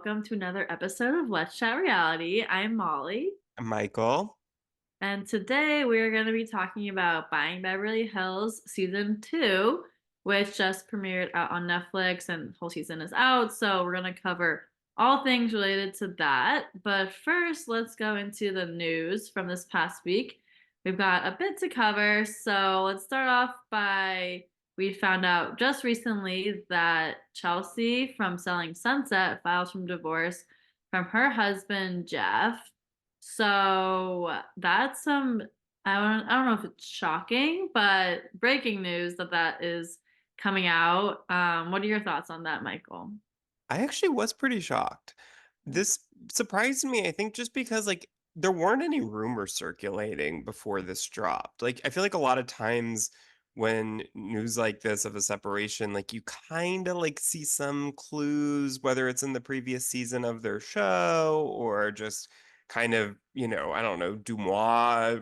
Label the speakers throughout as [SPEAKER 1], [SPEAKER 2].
[SPEAKER 1] welcome to another episode of Let's Chat Reality. I'm Molly,
[SPEAKER 2] Michael.
[SPEAKER 1] and today we are going to be talking about Buying Beverly Hills Season 2, which just premiered out on Netflix and the whole season is out. So we're going to cover all things related to that. But first, let's go into the news from this past week. We've got a bit to cover. So let's start off by we found out just recently that Chelsea from Selling Sunset files from divorce from her husband, Jeff. So that's some I don't know if it's shocking, but breaking news that is coming out. What are your thoughts on that, Michael?
[SPEAKER 2] I actually was pretty shocked. This surprised me, I think, just because there weren't any rumors circulating before this dropped. I feel like a lot of times when news like this of a separation, you kind of see some clues, whether it's in the previous season of their show or just kind of, I don't know, Dumois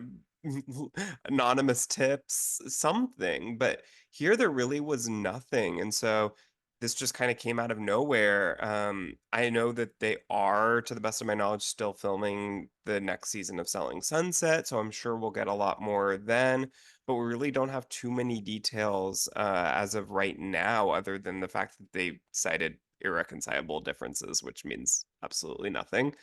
[SPEAKER 2] anonymous tips, something. But here there really was nothing. And so this just kind of came out of nowhere. I know that they are, to the best of my knowledge, still filming the next season of Selling Sunset, so I'm sure we'll get a lot more then. But we really don't have too many details as of right now, other than the fact that they cited irreconcilable differences, which means absolutely nothing.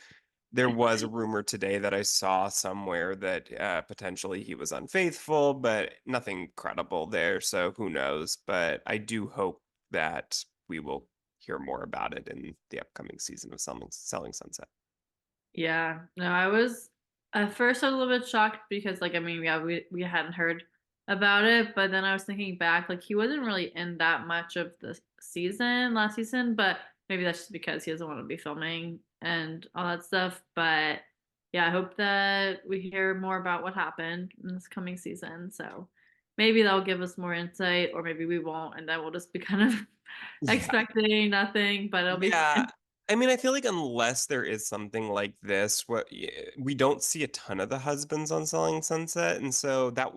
[SPEAKER 2] There was a rumor today that I saw somewhere that potentially he was unfaithful, but nothing credible there. So who knows? But I do hope that we will hear more about it in the upcoming season of Selling Sunset.
[SPEAKER 1] Yeah, no, I was at first I was a little bit shocked because like I mean yeah we hadn't heard about it, but then I was thinking back like he wasn't really in that much of the season last season, but maybe that's just because he doesn't want to be filming and all that stuff. But yeah, I hope that we hear more about what happened in this coming season. So maybe that'll give us more insight, or maybe we won't, and then we'll just be kind of
[SPEAKER 2] Yeah.
[SPEAKER 1] expecting nothing, but it'll be
[SPEAKER 2] Yeah.
[SPEAKER 1] fine.
[SPEAKER 2] I mean, I feel like unless there is something like this, we don't see a ton of the husbands on Selling Sunset, and so that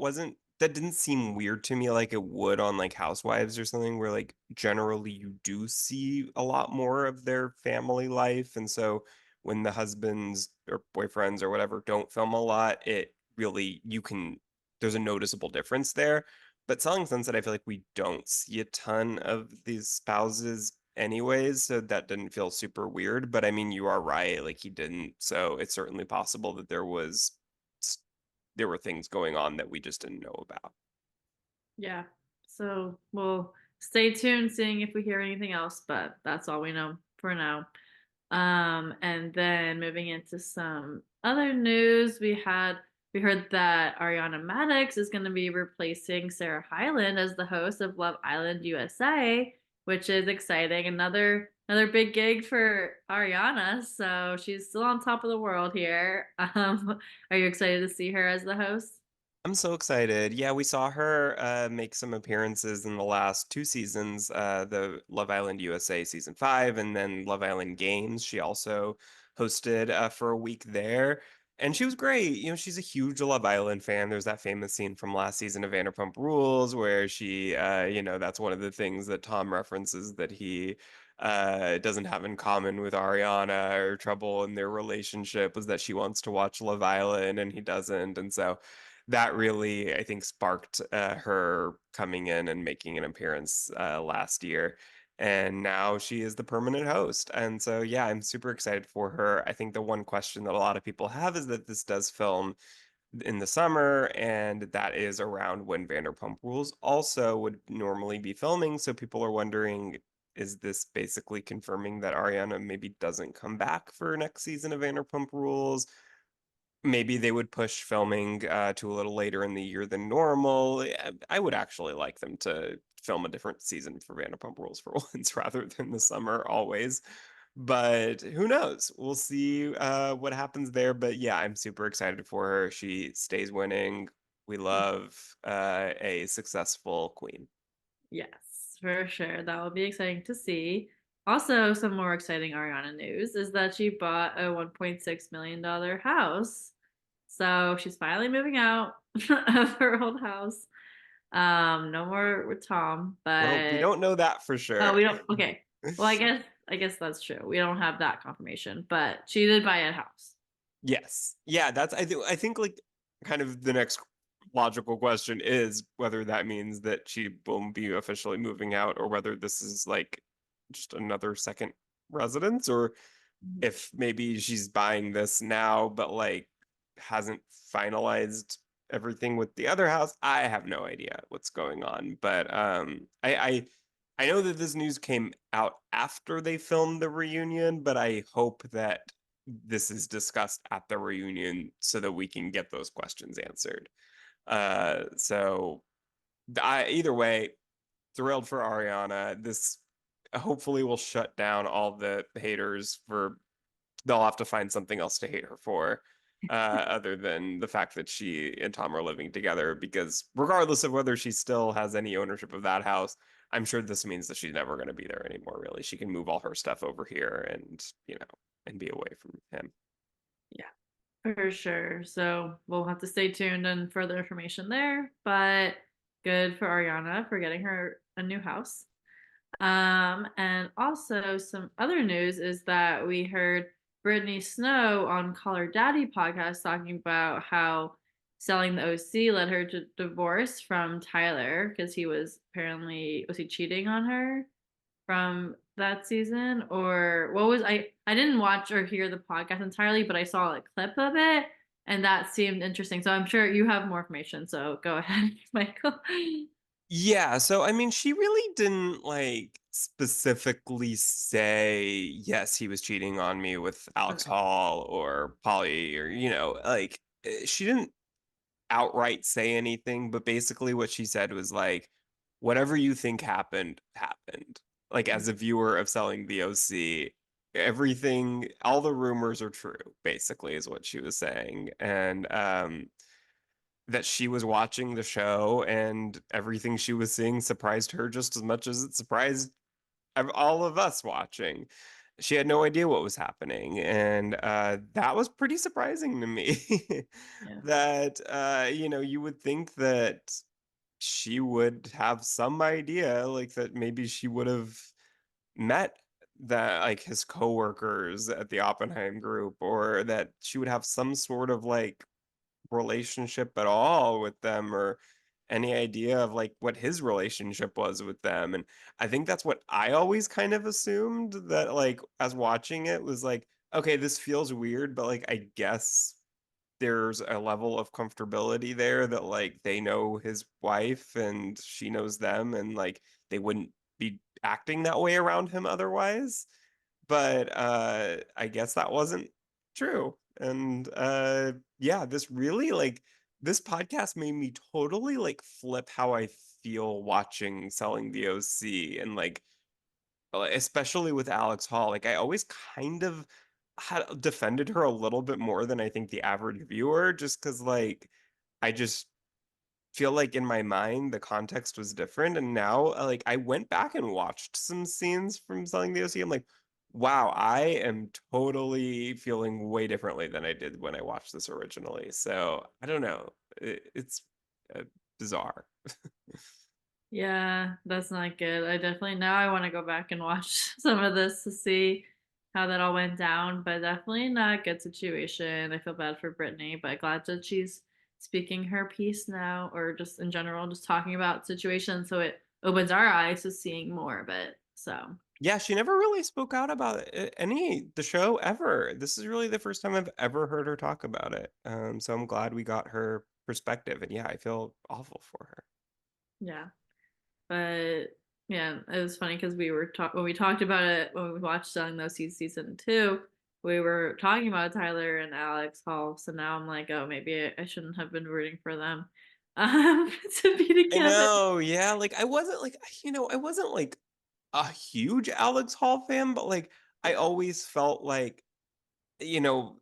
[SPEAKER 2] didn't seem weird to me like it would on Housewives or something where generally you do see a lot more of their family life, and so when the husbands or boyfriends or whatever don't film a lot, it really there's a noticeable difference there. But Selling Sunset, I feel like we don't see a ton of these spouses anyways, so that didn't feel super weird. But I mean, you are right, he didn't. So it's certainly possible that there were things going on that we just didn't know about.
[SPEAKER 1] Yeah. So we'll stay tuned seeing if we hear anything else, but that's all we know for now. And then moving into some other news, we heard that Ariana Madix is going to be replacing Sarah Hyland as the host of Love Island USA, which is exciting. Another big gig for Ariana, so she's still on top of the world here. Are you excited to see her as the host?
[SPEAKER 2] I'm so excited. Yeah, we saw her make some appearances in the last two seasons, the Love Island USA season 5, and then Love Island Games. She also hosted for a week there, and she was great. She's a huge Love Island fan. There's that famous scene from last season of Vanderpump Rules where that's one of the things that Tom references that he doesn't have in common with Ariana or trouble in their relationship was that she wants to watch Love Island and he doesn't, and so that really, I think, sparked her coming in and making an appearance last year. And now she is the permanent host. And so, yeah, I'm super excited for her. I think the one question that a lot of people have is that this does film in the summer, and that is around when Vanderpump Rules also would normally be filming. So people are wondering, is this basically confirming that Ariana maybe doesn't come back for next season of Vanderpump Rules? Maybe they would push filming to a little later in the year than normal. I would actually like them to film a different season for Vanderpump Rules for once rather than the summer always. But who knows? We'll see what happens there. But yeah, I'm super excited for her. She stays winning. We love a successful queen.
[SPEAKER 1] Yes, for sure. That will be exciting to see. Also, some more exciting Ariana news is that she bought a $1.6 million house. So she's finally moving out of her old house. No more with Tom,
[SPEAKER 2] Well, we
[SPEAKER 1] but
[SPEAKER 2] don't know that for
[SPEAKER 1] oh,
[SPEAKER 2] sure.
[SPEAKER 1] we don't. Okay. Well, I guess that's true. We don't have that confirmation, but she did buy a house.
[SPEAKER 2] Yes. Yeah, that's I think like kind of the next logical question is whether that means that she will be officially moving out or whether this is like just another second residence or if maybe she's buying this now but like hasn't finalized everything with the other house. I have no idea what's going on, but I know that this news came out after they filmed the reunion, but I hope that this is discussed at the reunion so that we can get those questions answered. So either way, thrilled for Ariana. This hopefully will shut down all the haters for they'll have to find something else to hate her for, other than the fact that she and Tom are living together. Because regardless of whether she still has any ownership of that house, I'm sure this means that she's never going to be there anymore. Really, she can move all her stuff over here, and and be away from him.
[SPEAKER 1] Yeah, for sure. So we'll have to stay tuned and further information there. But good for Ariana for getting her a new house. And also some other news is that we heard Brittany Snow on Call Her Daddy podcast talking about how selling the OC led her to divorce from Tyler because he was he cheating on her from that season or what was I didn't watch or hear the podcast entirely, but I saw a clip of it and that seemed interesting. So I'm sure you have more information. So go ahead, Michael.
[SPEAKER 2] Yeah, so I mean, she really didn't like specifically say, yes, he was cheating on me with Alex
[SPEAKER 1] Okay.
[SPEAKER 2] Hall or Polly, or, like she didn't outright say anything, but basically what she said was like, whatever you think happened, happened. Like as a viewer of selling the OC, everything, all the rumors are true, basically, is what she was saying. And that she was watching the show and everything she was seeing surprised her just as much as it surprised all of us watching. She had no idea what was happening, and that was pretty surprising to me.
[SPEAKER 1] Yeah.
[SPEAKER 2] That you would think that she would have some idea, like that maybe she would have met that like his coworkers at the Oppenheim group, or that she would have some sort of like relationship at all with them or any idea of like what his relationship was with them. And I think that's what I always kind of assumed that like as watching it was like, okay, this feels weird, but like I guess there's a level of comfortability there that like they know his wife and she knows them and like they wouldn't be acting that way around him otherwise. But I guess that wasn't true. And yeah, this podcast made me totally like flip how I feel watching Selling the OC and like especially with Alex Hall. Like I always kind of had defended her a little bit more than I think the average viewer, just because like I just feel like in my mind the context was different. And now like I went back and watched some scenes from Selling the OC. I'm like, wow, I am totally feeling way differently than I did when I watched this originally. So I don't know. It's bizarre.
[SPEAKER 1] Yeah, that's not good. I definitely now I want to go back and watch some of this to see how that all went down, but definitely not a good situation. I feel bad for Brittany, but glad that she's speaking her piece now, or just in general, just talking about situations so it opens our eyes to seeing more of it. So,
[SPEAKER 2] Yeah, she never really spoke out about any the show ever. This is really the first time I've ever heard her talk about it. So I'm glad we got her perspective. And yeah, I feel awful for her.
[SPEAKER 1] yeah. But yeah, it was funny because when we talked about it when we watched Selling Those Seeds season two, we were talking about Tyler and Alex Hall. So now I'm like, oh, maybe I shouldn't have been rooting for them to be
[SPEAKER 2] I
[SPEAKER 1] together.
[SPEAKER 2] know, yeah. Like I wasn't like a huge Alex Hall fan, but like I
[SPEAKER 1] Yeah,
[SPEAKER 2] always felt like, you know,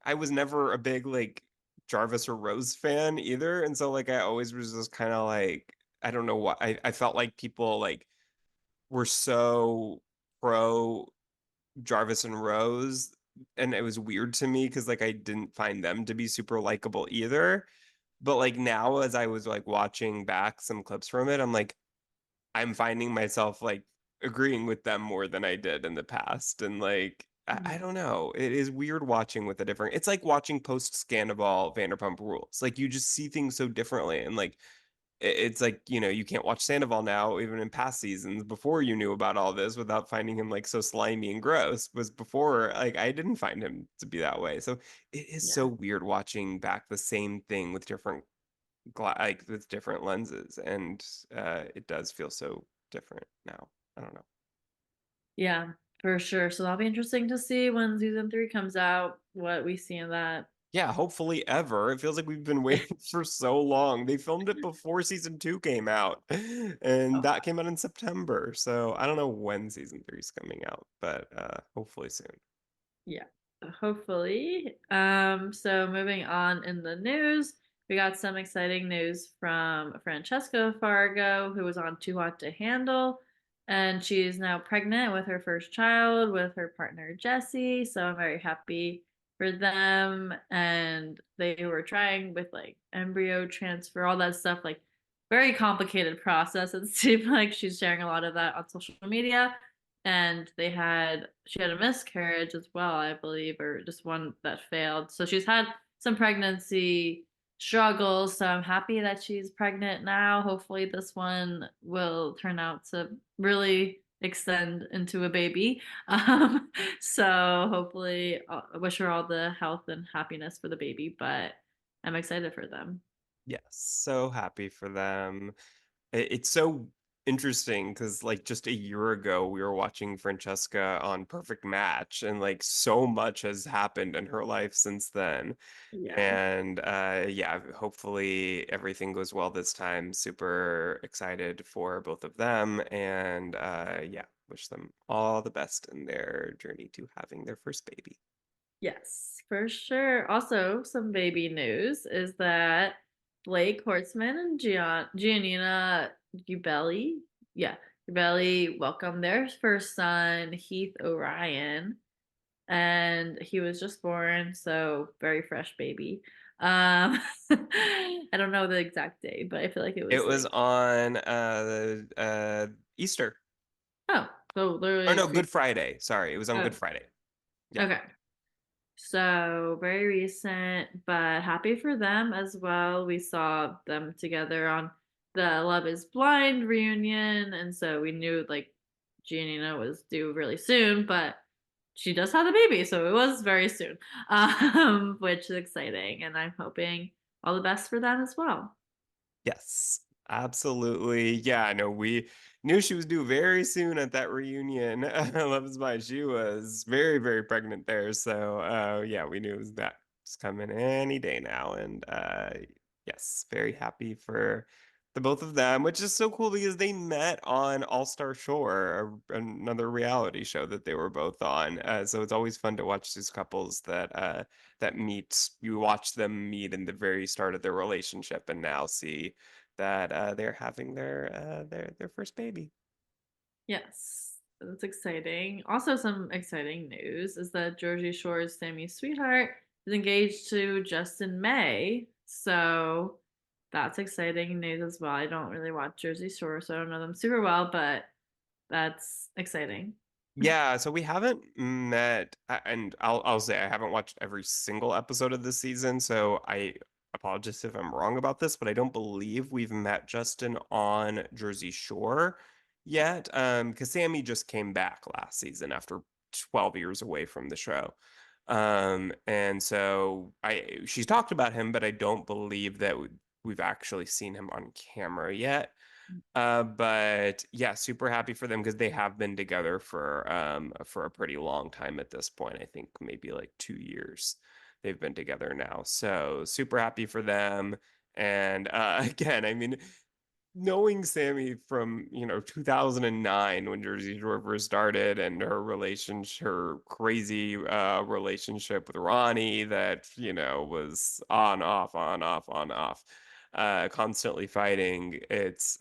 [SPEAKER 2] I was never a big like Jarvis or Rose fan either. And so like I always was just kind of like I don't know what I felt like people like were so pro Jarvis and Rose, and it was weird to me because like I didn't find them to be super likable either. But like now as I was like watching back some clips from it, I'm like I'm finding myself like agreeing with them more than I did in the past. And like, I
[SPEAKER 1] Mhm.
[SPEAKER 2] don't know. It is weird watching with a different, it's like watching post Scandival Vanderpump Rules. Like you just see things so differently. And like, it's like, you can't watch Sandoval now, even in past seasons before you knew about all this without finding him like so slimy and gross. Was before, like, I didn't find him to be that way. So it is so
[SPEAKER 1] Yeah.
[SPEAKER 2] weird watching back the same thing with different, like, with different lenses. And it does feel so different now. I don't know.
[SPEAKER 1] Yeah, for sure. So that'll be interesting to see when season three comes out, what we see in that.
[SPEAKER 2] Yeah, hopefully ever. It feels like we've been waiting for so long. They filmed it before season two came out, and
[SPEAKER 1] Oh,
[SPEAKER 2] that came out in September. So I don't know when season three is coming out, but hopefully soon.
[SPEAKER 1] yeah, hopefully. So moving on in the news, we got some exciting news from Francesca Fargo, who was on Too Hot to Handle, and she's now pregnant with her first child with her partner Jesse. So I'm very happy for them. And they were trying with like embryo transfer, all that stuff, like very complicated process. It seemed like she's sharing a lot of that on social media, and she had a miscarriage as well, I believe, or just one that failed. So she's had some pregnancy struggles. So I'm happy that she's pregnant now. Hopefully this one will turn out to really extend into a baby. Um, so hopefully I wish her all the health and happiness for the baby, but I'm excited for them.
[SPEAKER 2] Yes, so happy for them. It's so interesting because, like, just a year ago, we were watching Francesca on Perfect Match, and like so much has happened in her life since then.
[SPEAKER 1] Yeah.
[SPEAKER 2] And yeah, hopefully everything goes well this time. Super excited for both of them. And yeah, wish them all the best in their journey to having their first baby.
[SPEAKER 1] Yes, for sure. Also, some baby news is that Blake Hortzman and Giannina Gubelli, yeah, Gubelli welcomed their first son, Heath Orion, and he was just born, so very fresh baby. I don't know the exact day, but I feel like it
[SPEAKER 2] It
[SPEAKER 1] was
[SPEAKER 2] was
[SPEAKER 1] like,
[SPEAKER 2] on Easter.
[SPEAKER 1] oh, so
[SPEAKER 2] Or
[SPEAKER 1] literally
[SPEAKER 2] no, Good Friday. Sorry, it was on
[SPEAKER 1] oh,
[SPEAKER 2] Good Friday. Yeah.
[SPEAKER 1] okay. So very recent, but happy for them as well. We saw them together on the Love is Blind reunion, and so we knew like Giannina was due really soon, but she does have the baby, so it was very soon, which is exciting, and I'm hoping all the best for them as well.
[SPEAKER 2] Yes, absolutely. Yeah, I know we knew she was due very soon at that reunion. Love is Mine. She was very, very pregnant there. So yeah, we knew it was that was coming any day now. And yes, very happy for the both of them, which is so cool because they met on All Star Shore, another reality show that they were both on. So it's always fun to watch these couples that meet. You watch them meet in the very start of their relationship, and now see that they're having their first baby.
[SPEAKER 1] Yes, that's exciting. Also, some exciting news is that Jersey Shore's Sammy Sweetheart is engaged to Justin May. So that's exciting news as well. I don't really watch Jersey Shore, so I don't know them super well, but that's exciting.
[SPEAKER 2] Yeah, so we haven't met, and I'll say I haven't watched every single episode of this season, so I apologize if I'm wrong about this, but I don't believe we've met Justin on Jersey Shore yet. Because Sammy just came back last season after 12 years away from the show. And so she's talked about him, but I don't believe that we've actually seen him on camera yet. But yeah, super happy for them because they have been together for a pretty long time at this point. I think maybe like 2 years they've been together now. So super happy for them. And again, I mean, knowing Sammy from, 2009 when Jersey Shore first started, and her crazy relationship with Ronnie that, was on, off, on, off, on, off, constantly fighting. It's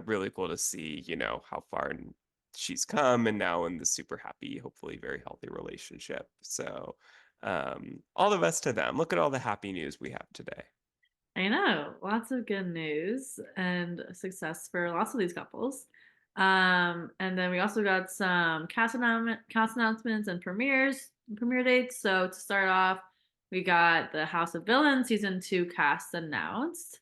[SPEAKER 2] really cool to see, how far she's come, and now in this super happy, hopefully very healthy relationship. So, all the best to them. Look at all the happy news we have today.
[SPEAKER 1] I know, lots of good news and success for lots of these couples. And then we also got some cast announcements and premiere dates. So to start off, we got the House of Villains season two cast announced.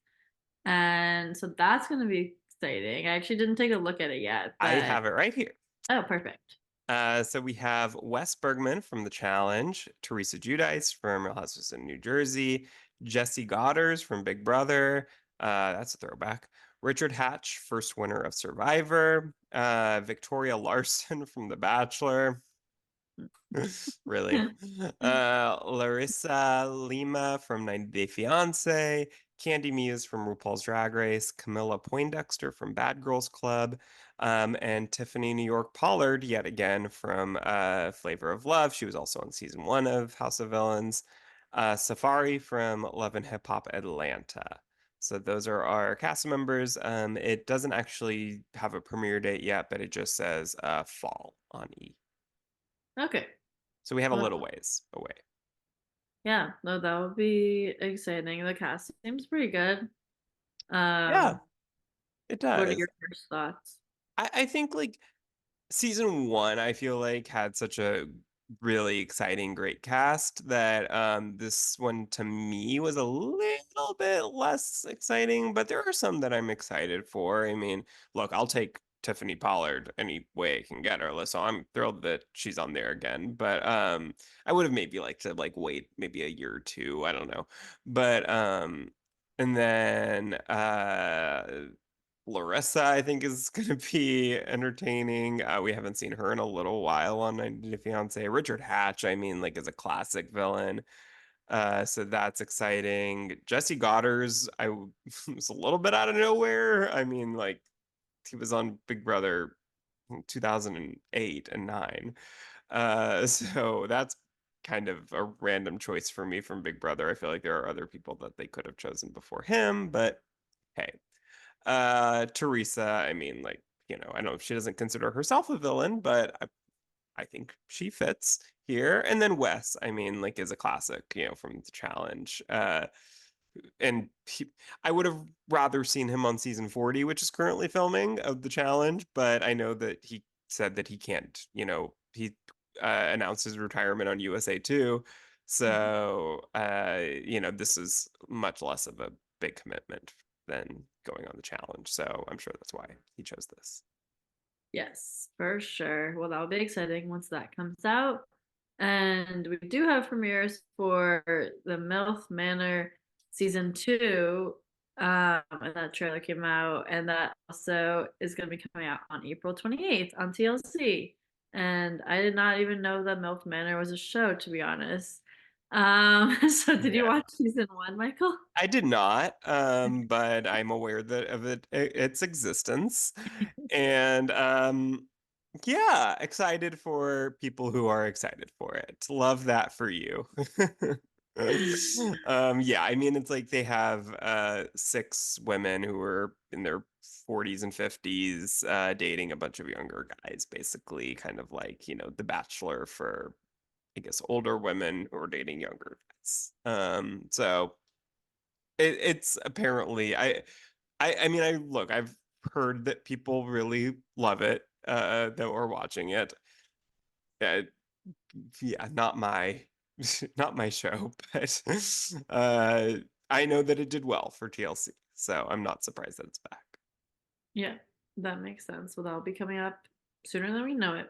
[SPEAKER 1] And so that's going to be exciting. I actually didn't take a look at it yet,
[SPEAKER 2] I
[SPEAKER 1] but
[SPEAKER 2] have it right here.
[SPEAKER 1] oh, perfect.
[SPEAKER 2] So we have Wes Bergman from The Challenge, Teresa Giudice from Real Housewives of New Jersey, Jesse Goddard from Big Brother. That's a throwback. Richard Hatch, first winner of Survivor. Victoria Larson from The Bachelor. Really. Larissa Lima from 90 Day Fiance, Candy Muse from RuPaul's Drag Race, Camilla Poindexter from Bad Girls Club, and Tiffany New York Pollard, yet again from Flavor of Love. She was also on season one of House of Villains. Safari from Love and Hip Hop Atlanta. So those are our cast members. It doesn't actually have a premiere date yet, but it just says fall on E.
[SPEAKER 1] Okay.
[SPEAKER 2] So we have a
[SPEAKER 1] Well,
[SPEAKER 2] little ways away.
[SPEAKER 1] yeah, no, that would be exciting. The cast seems pretty good.
[SPEAKER 2] Yeah,
[SPEAKER 1] Um,
[SPEAKER 2] it
[SPEAKER 1] what are
[SPEAKER 2] does.
[SPEAKER 1] your first thoughts?
[SPEAKER 2] I think like season one, I feel like had such a really exciting, great cast that this one to me was a little bit less exciting, but there are some that I'm excited for. I mean, look, I'll take Tiffany Pollard any way I can get her, so I'm thrilled that she's on there again. But I would have maybe liked to like wait maybe a year or two. I don't know. But and then Larissa, I think, is going to be entertaining. We haven't seen her in a little while on 90 Day Fiance. Richard Hatch, I mean, like, is a classic villain. So that's exciting. Jesse Goddard's, was a little bit out of nowhere. I mean, like, he was on Big Brother in 2008 and 9. So that's kind of a random choice for me from Big Brother. I feel like there are other people that they could have chosen before him, but hey. Teresa, I mean, like, I know she doesn't consider herself a villain, but I think she fits here. And then Wes, I mean, like, is a classic, from the challenge. And I would have rather seen him on season 40, which is currently filming of the challenge, but I know that he said that he can't, he announced his retirement on USA too. So, this is much less of a big commitment than going on the challenge. So I'm sure that's why he chose this.
[SPEAKER 1] Yes, for sure. Well, that'll be exciting once that comes out. And we do have premieres for the MILF Manor season two. And that trailer came out, and that also is going to be coming out on April 28th on TLC. And I did not even know that MILF Manor was a show, to be honest. So did you
[SPEAKER 2] Yeah.
[SPEAKER 1] watch season one, Michael?
[SPEAKER 2] I did not, but I'm aware that of its existence. And yeah, excited for people who are excited for it. Love that for you. Yeah, I mean it's like they have six women who are in their 40s and 50s dating a bunch of younger guys, basically, kind of like, The Bachelor for I guess older women who are dating younger guys. So it's apparently I mean I look, I've heard that people really love it, that were watching it. Uh, yeah, not my not my show, but I know that it did well for TLC, so I'm not surprised that it's back.
[SPEAKER 1] Yeah, that makes sense. Well, that'll be coming up sooner than we know it.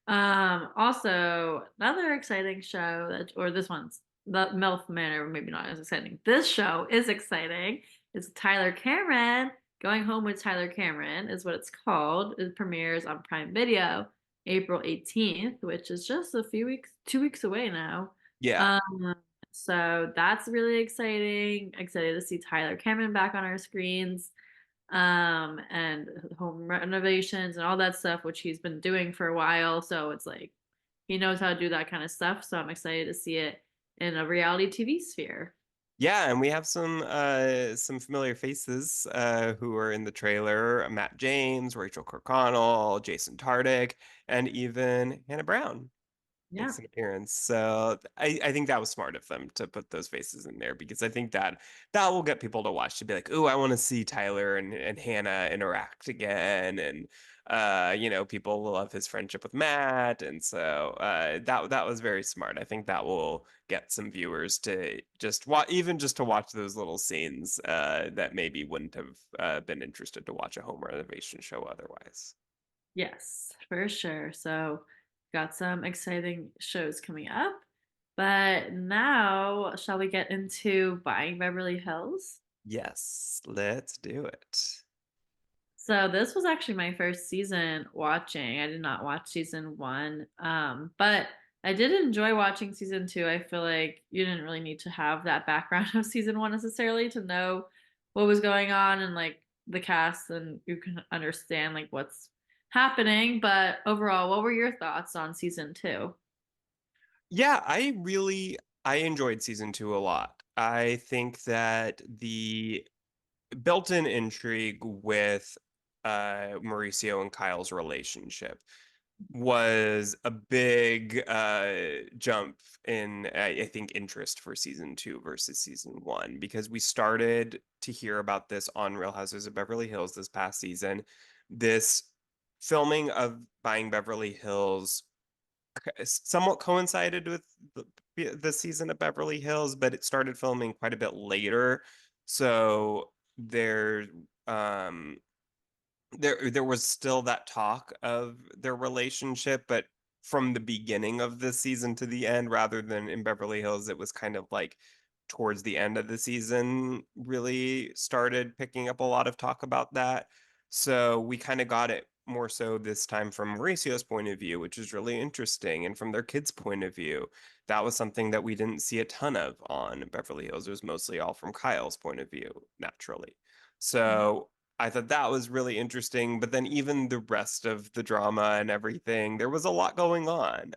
[SPEAKER 1] Also, another exciting show that, or this one's the MILF Manor, maybe not as exciting. This show is exciting. It's Tyler Cameron. Going Home with Tyler Cameron is what it's called. It premieres on Prime Video April 18th, which is just a few weeks, 2 weeks away now.
[SPEAKER 2] Yeah.
[SPEAKER 1] Um, so that's really exciting. Excited to see Tyler Cameron back on our screens, and home renovations and all that stuff, which he's been doing for a while. So it's like he knows how to do that kind of stuff. So I'm excited to see it in a reality TV sphere.
[SPEAKER 2] Yeah, and we have some familiar faces who are in the trailer. Matt James, Rachel Kirkconnell, Jason Tartick, and even Hannah Brown.
[SPEAKER 1] Yeah.
[SPEAKER 2] makes an appearance. So I think that was smart of them to put those faces in there because I think that will get people to watch to be like, oh, I want to see Tyler and Hannah interact again. And people will love his friendship with Matt. And so that was very smart. I think that will get some viewers to just watch, even just to watch those little scenes that maybe wouldn't have been interested to watch a home renovation show otherwise.
[SPEAKER 1] Yes, for sure. So, got some exciting shows coming up. But now, shall we get into buying Beverly Hills?
[SPEAKER 2] Yes, let's do it.
[SPEAKER 1] So this was actually my first season watching. I did not watch season one, but I did enjoy watching season two. I feel like you didn't really need to have that background of season one necessarily to know what was going on and like the cast, and you can understand like what's happening. But overall, what were your thoughts on season two?
[SPEAKER 2] Yeah, I enjoyed season two a lot. I think that the built-in intrigue with Mauricio and Kyle's relationship was a big jump in I think interest for season two versus season one because we started to hear about this on Real Housewives of Beverly Hills this past season. This filming of Buying Beverly Hills somewhat coincided with the season of Beverly Hills, but it started filming quite a bit later. So um there was still that talk of their relationship, but from the beginning of the season to the end, rather than in Beverly Hills, it was kind of like towards the end of the season really started picking up a lot of talk about that. So we kind of got it more so this time from Mauricio's point of view, which is really interesting, and from their kids' point of view. That was something that we didn't see a ton of on Beverly Hills. It was mostly all from Kyle's point of view, naturally. So I thought that was really interesting, but then even the rest of the drama and everything, there was a lot going on.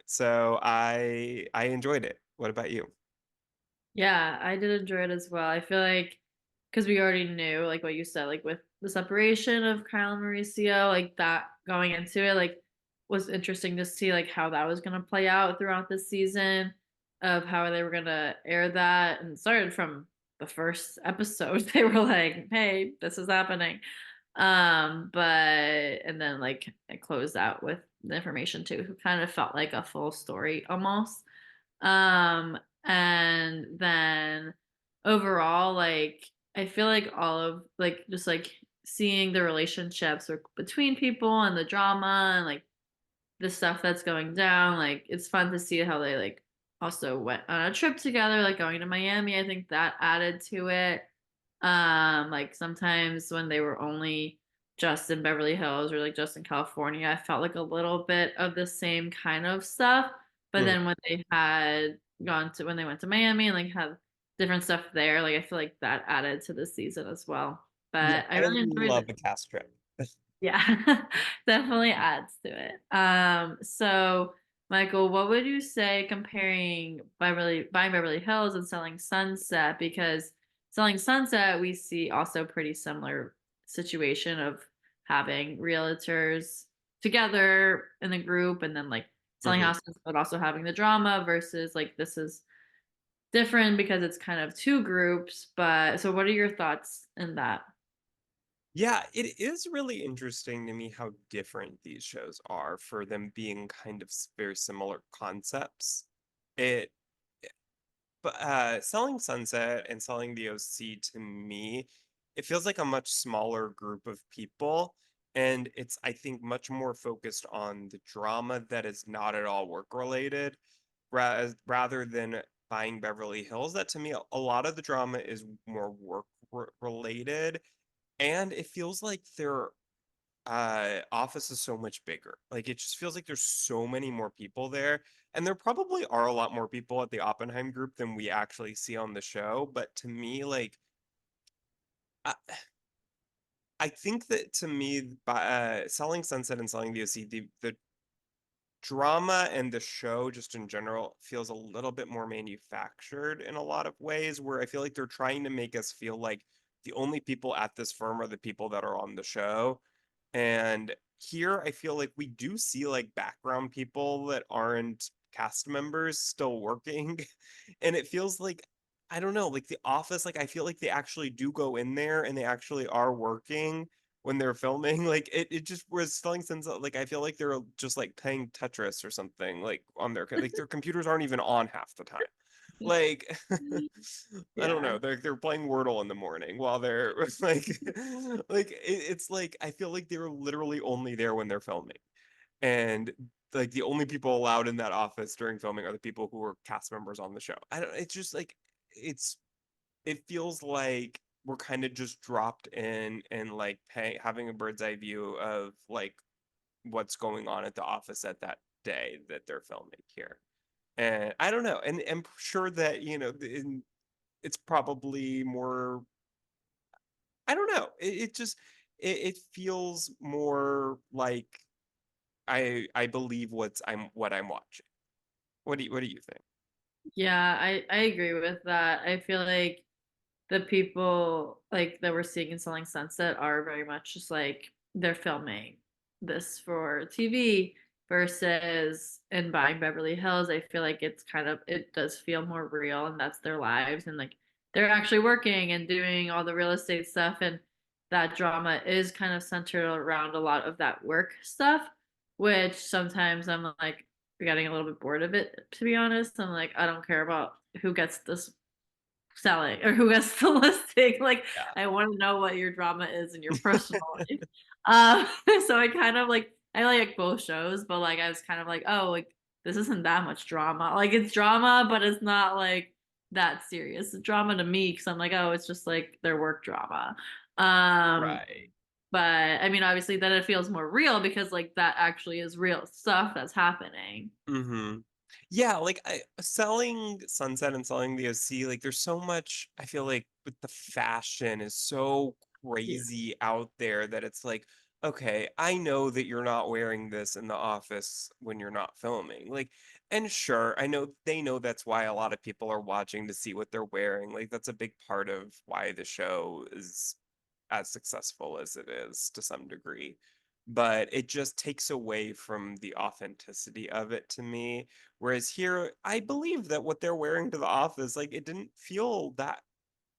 [SPEAKER 2] So I enjoyed it. What about you?
[SPEAKER 1] Yeah, I did enjoy it as well. I feel like because we already knew, like what you said, like with the separation of Kyle and Mauricio, like that going into it, like was interesting to see like how that was gonna play out throughout the season, of how they were gonna air that, and it started from the first episode. They were like, "Hey, this is happening," but and then like it closed out with the information too. It kind of felt like a full story almost. And then overall, like I feel like all of like just like seeing the relationships between people and the drama and like the stuff that's going down, like it's fun to see how they like also went on a trip together, like going to Miami. I think that added to it. Like sometimes when they were only just in Beverly Hills or like just in California, I felt like a little bit of the same kind of stuff. But
[SPEAKER 2] Mhm.
[SPEAKER 1] then when they went to Miami and like had different stuff there, like I feel like that added to the season as well.
[SPEAKER 2] Yeah,
[SPEAKER 1] But I
[SPEAKER 2] I
[SPEAKER 1] really enjoyed
[SPEAKER 2] love
[SPEAKER 1] it.
[SPEAKER 2] a cast trip.
[SPEAKER 1] Yeah, definitely adds to it. So Michael, what would you say comparing buying Beverly Hills and selling Sunset? Because selling Sunset, we see also pretty similar situation of having realtors together in a group and then like selling
[SPEAKER 2] Mhm.
[SPEAKER 1] houses, but also having the drama versus like this is different because it's kind of two groups. But so what are your thoughts in that?
[SPEAKER 2] Yeah, it is really interesting to me how different these shows are for them being kind of very similar concepts. It But selling Sunset and selling the OC to me, it feels like a much smaller group of people. And it's, I think, much more focused on the drama that is not at all work related, rather than buying Beverly Hills. That to me, a lot of the drama is more work related. And it feels like their office is so much bigger. Like it just feels like there's so many more people there. And there probably are a lot more people at the Oppenheim group than we actually see on the show. But to me, like I, I think that to me, by selling Sunset and selling the OC, the drama and the show just in general feels a little bit more manufactured in a lot of ways, where I feel like they're trying to make us feel like the only people at this firm are the people that are on the show. And here I feel like we do see like background people that aren't cast members still working. And it feels like, I don't know, like The Office, like I feel like they actually do go in there and they actually are working when they're filming. Like it just was telling sense like I feel like they're just like playing Tetris or something like on like their computers aren't even on half the time. Like I don't
[SPEAKER 1] Yeah.
[SPEAKER 2] know, they're playing Wordle in the morning while they're like it's like I feel like they're literally only there when they're filming. And like the only people allowed in that office during filming are the people who were cast members on the show. I don't it's just like it's it feels like we're kind of just dropped in and like having a bird's eye view of like what's going on at the office at that day that they're filming here. And I don't know. And I'm sure that, you know, it's probably more, I don't know. It just it feels more like I believe what I'm watching. What do you think?
[SPEAKER 1] Yeah, I agree with that. I feel like the people like that we're seeing in Selling Sunset are very much just like they're filming this for TV versus in Buying Beverly Hills. I feel like it's kind of it does feel more real and that's their lives and like they're actually working and doing all the real estate stuff and that drama is kind of centered around a lot of that work stuff, which sometimes I'm like getting a little bit bored of it to be honest. I'm like I don't care about who gets this selling or who has the listing. Like,
[SPEAKER 2] Yeah.
[SPEAKER 1] I want to know what your drama is in your personal life. So I kind of like I like both shows, but like I was kind of like, oh, like this isn't that much drama. Like it's drama, but it's not like that serious. It's drama to me because I'm like, oh, it's just like their work drama. Um,
[SPEAKER 2] Right.
[SPEAKER 1] but I mean, obviously, then it feels more real because like that actually is real stuff that's happening.
[SPEAKER 2] Mm-hmm. Yeah, like selling Sunset and selling the OC, like there's so much, I feel like with the fashion is so
[SPEAKER 1] Yeah.
[SPEAKER 2] crazy out there that it's like, okay, I know that you're not wearing this in the office when you're not filming. Like, and sure, I know they know that's why a lot of people are watching to see what they're wearing. Like, that's a big part of why the show is as successful as it is to some degree. But it just takes away from the authenticity of it to me. Whereas here, I believe that what they're wearing to the office, like it didn't feel that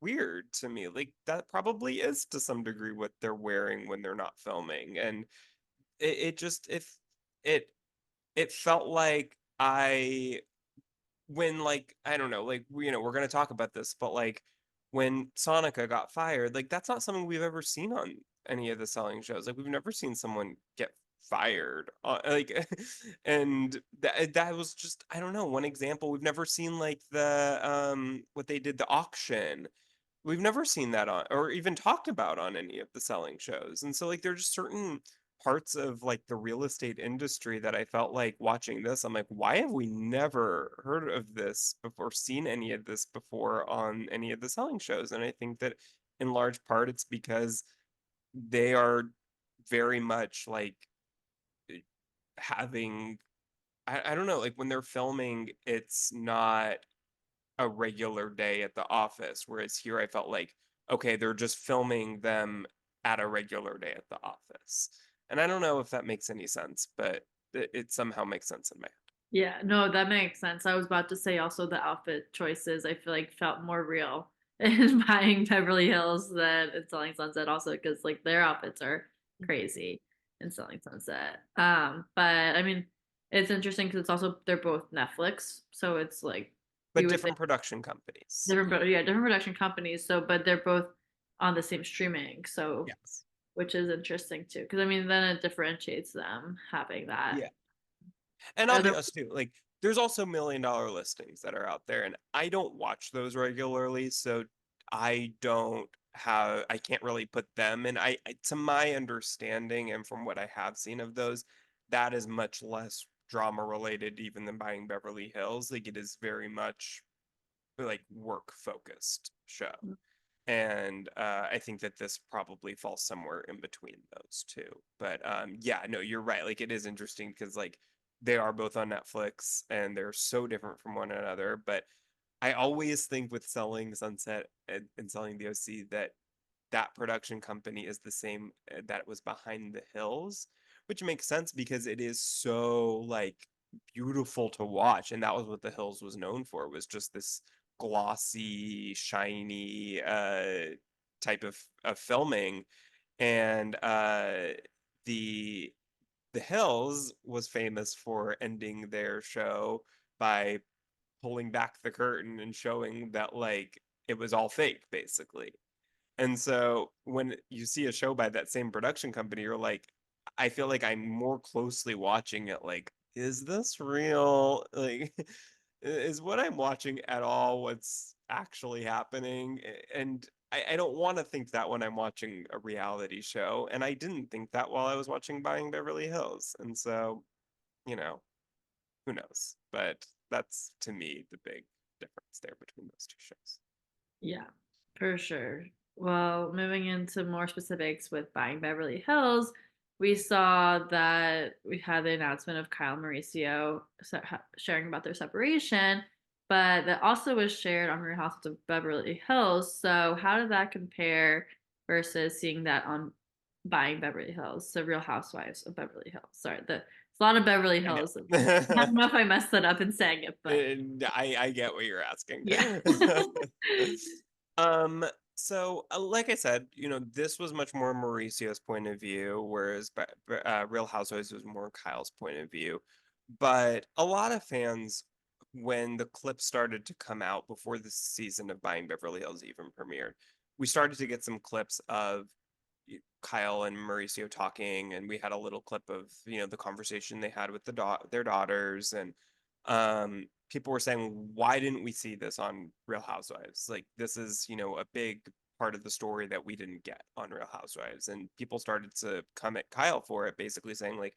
[SPEAKER 2] weird to me. Like that probably is to some degree what they're wearing when they're not filming. And it just if it it felt like I when like I don't know, like you know, we're gonna talk about this, but like when Sonica got fired, like that's not something we've ever seen on any of the selling shows. Like we've never seen someone get fired. Like and that was just I don't know, one example. We've never seen like the what they did the auction. We've never seen that on or even talked about on any of the selling shows. And so like there's just certain parts of like the real estate industry that I felt like watching this, I'm like, why have we never heard of this before, seen any of this before on any of the selling shows? And I think that in large part it's because they are very much like having I don't know, like when they're filming, it's not a regular day at the office. Whereas here I felt like, okay, they're just filming them at a regular day at the office. And I don't know if that makes any sense, but it somehow makes sense in my head.
[SPEAKER 1] Yeah, no, that makes sense. I was about to say also the outfit choices I feel like felt more real in buying Beverly Hills than in Selling Sunset also because like their outfits are crazy in Selling Sunset. But I mean it's interesting because it's also they're both Netflix, so it's like
[SPEAKER 2] But
[SPEAKER 1] you would think
[SPEAKER 2] different production companies.
[SPEAKER 1] different yeah, different production companies, so but they're both on the same streaming, so
[SPEAKER 2] Yes.
[SPEAKER 1] which is interesting too because I mean then it differentiates them having that.
[SPEAKER 2] Yeah. And I'll
[SPEAKER 1] Are
[SPEAKER 2] be
[SPEAKER 1] there
[SPEAKER 2] honest too, like there's also $1 million listings that are out there, and I don't watch those regularly, so I can't really put them in. To my understanding and from what I have seen of those, that is much less drama related even than Buying Beverly Hills. Like it is very much like work focused show. And I think that this probably falls somewhere in between those two. But yeah, no, you're right. Like it is interesting because like they are both on Netflix and they're so different from one another. But I always think with selling Sunset and selling the OC that that production company is the same that was behind the hills, which makes sense because it is so like beautiful to watch, and that was what The Hills was known for, was just this glossy, shiny type of filming. And the The Hills was famous for ending their show by pulling back the curtain and showing that like it was all fake, basically. And so when you see a show by that same production company, you're like, I feel like I'm more closely watching it. Like, is this real? Like, is what I'm watching at all what's actually happening? And I don't want to think that when I'm watching a reality show. And I didn't think that while I was watching Buying Beverly Hills. And so, you know, who knows? But that's to me the big difference there between those two shows.
[SPEAKER 1] Yeah, for sure. Well, moving into more specifics with Buying Beverly Hills, we saw that we had the announcement of Kyle and Mauricio sharing about their separation, but that also was shared on Real Housewives of Beverly Hills. So, how did that compare versus seeing that on Buying Beverly Hills? So, Real Housewives of Beverly Hills. Sorry, it's a lot of Beverly
[SPEAKER 2] I
[SPEAKER 1] Hills. I
[SPEAKER 2] know.
[SPEAKER 1] don't know if I messed that up in saying it, but
[SPEAKER 2] And I get what you're asking.
[SPEAKER 1] yeah.
[SPEAKER 2] Um, so like I said, this was much more Mauricio's point of view, whereas Real Housewives was more Kyle's point of view. But a lot of fans, when the clips started to come out before the season of Buying Beverly Hills even premiered, we started to get some clips of Kyle and Mauricio talking, and we had a little clip of, the conversation they had with their daughters, and people were saying, why didn't we see this on Real Housewives? Like, this is, a big part of the story that we didn't get on Real Housewives. And people started to come at Kyle for it, basically saying, like,